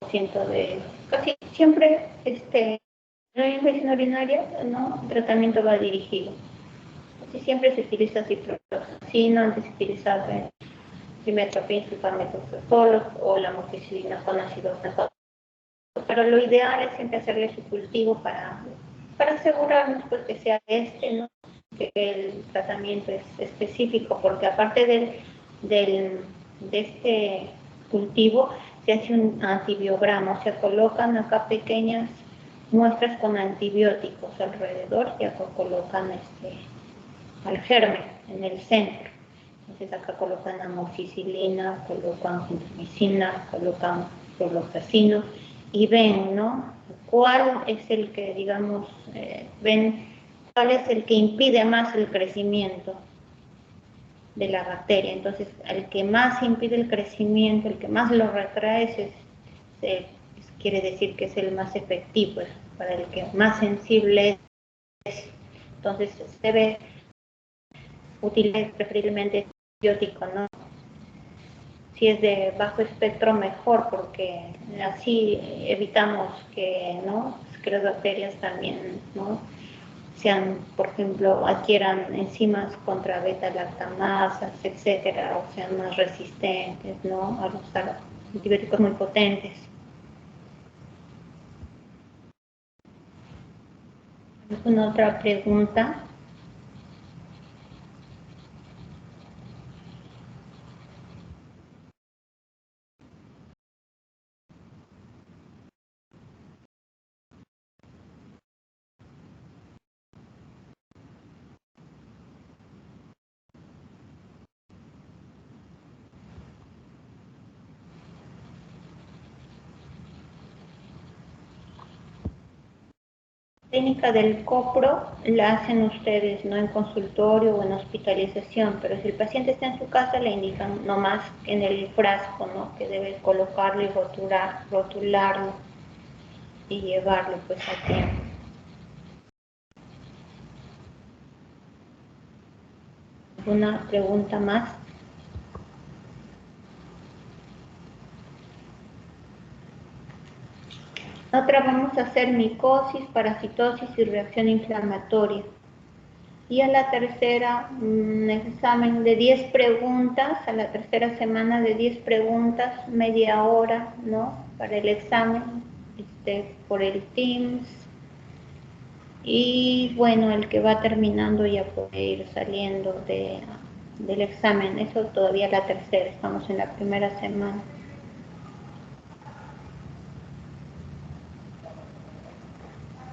A: ciento de casi siempre la infección urinaria, ¿no? El tratamiento va dirigido. Casi siempre se utiliza ciprofloxacina, antes se utilizaba dimetropin, sulfametocresol o la amoxicilina con ácido fosfórico. Pero lo ideal es siempre hacerle su cultivo para asegurarnos pues, que sea ¿no? Que el tratamiento es específico, porque aparte de este cultivo se hace un antibiograma, o sea, colocan acá pequeñas muestras con antibióticos alrededor y acá colocan al germen en el centro. Entonces acá colocan amoxicilina, colocan gentamicina, colocan fluoxacino y ven, ¿no? ¿Cuál es el que, digamos, ven cuál es el que impide más el crecimiento de la bacteria? Entonces, el que más impide el crecimiento, el que más lo retrae, quiere decir que es el más efectivo, para el que más sensible es. Entonces, se debe utilizar preferiblemente antibiótico, ¿no? Si es de bajo espectro, mejor, porque así evitamos que, ¿no? Que las bacterias también, ¿no? Sean, por ejemplo, adquieran enzimas contra beta-lactamasas, etcétera, o sean más resistentes, ¿no? A los antibióticos muy potentes. ¿Alguna otra pregunta? Técnica del copro la hacen ustedes, no en consultorio o en hospitalización, pero si el paciente está en su casa le indican nomás en el frasco, ¿no? Que debe colocarlo y rotularlo. y llevarlo pues a tiempo. ¿Alguna pregunta más? Otra vamos a hacer micosis, parasitosis y reacción inflamatoria. Y a la tercera, un examen de 10 preguntas, a la tercera semana de 10 preguntas, media hora, ¿no? Para el examen, por el Teams. Y bueno, el que va terminando ya puede ir saliendo del examen. Eso todavía la tercera, estamos en la primera semana.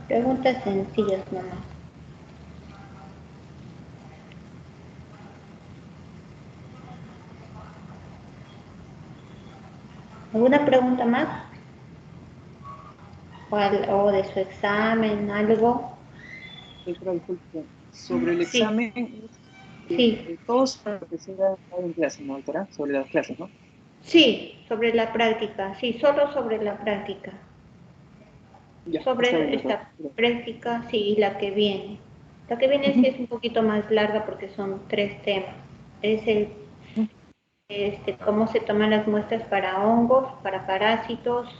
A: Preguntas sencillas nomás. ¿Alguna pregunta más? ¿O de su examen, algo?
G: Sobre el
A: Sí.
G: examen,
A: Sí.
G: todos lo que se da en clase, ¿no, doctora? Sobre las clases, ¿no?
A: Sí, sobre la práctica, sí, solo sobre la práctica.
G: Ya,
A: Sobre
G: está bien,
A: esta
G: doctora.
A: práctica, sí, y la que viene. La que viene sí es un poquito más larga porque son 3 temas. Es el cómo se toman las muestras para hongos, para parásitos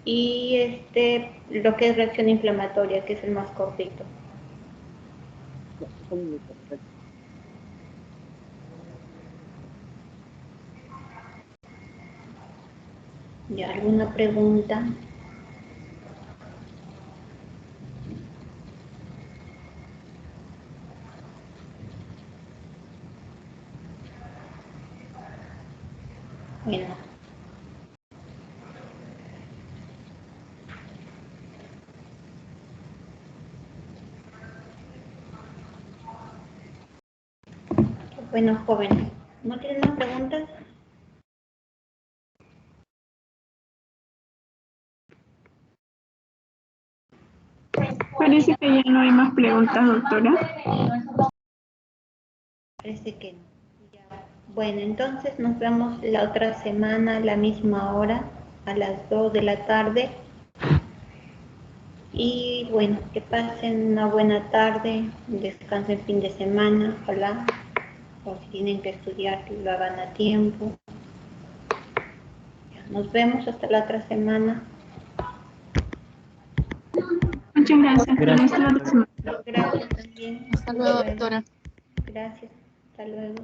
A: y lo que es reacción inflamatoria, que es el más cortito.
G: Ya, está bien, doctora. Gracias.
A: ¿Ya alguna pregunta? Bueno. Bueno, jóvenes, ¿no tienen más preguntas?
B: Parece que ya no hay más preguntas, doctora.
A: Parece que no. Ya. Bueno, entonces nos vemos la otra semana a la misma hora, a las 2 de la tarde. Y bueno, que pasen una buena tarde, descansen fin de semana, ojalá, o si tienen que estudiar, que lo hagan a tiempo. Ya, nos vemos hasta la otra semana.
B: Muchas gracias.
F: Gracias.
B: Hasta la próxima.
A: Gracias también.
C: Hasta luego, doctora.
A: Gracias. Hasta luego.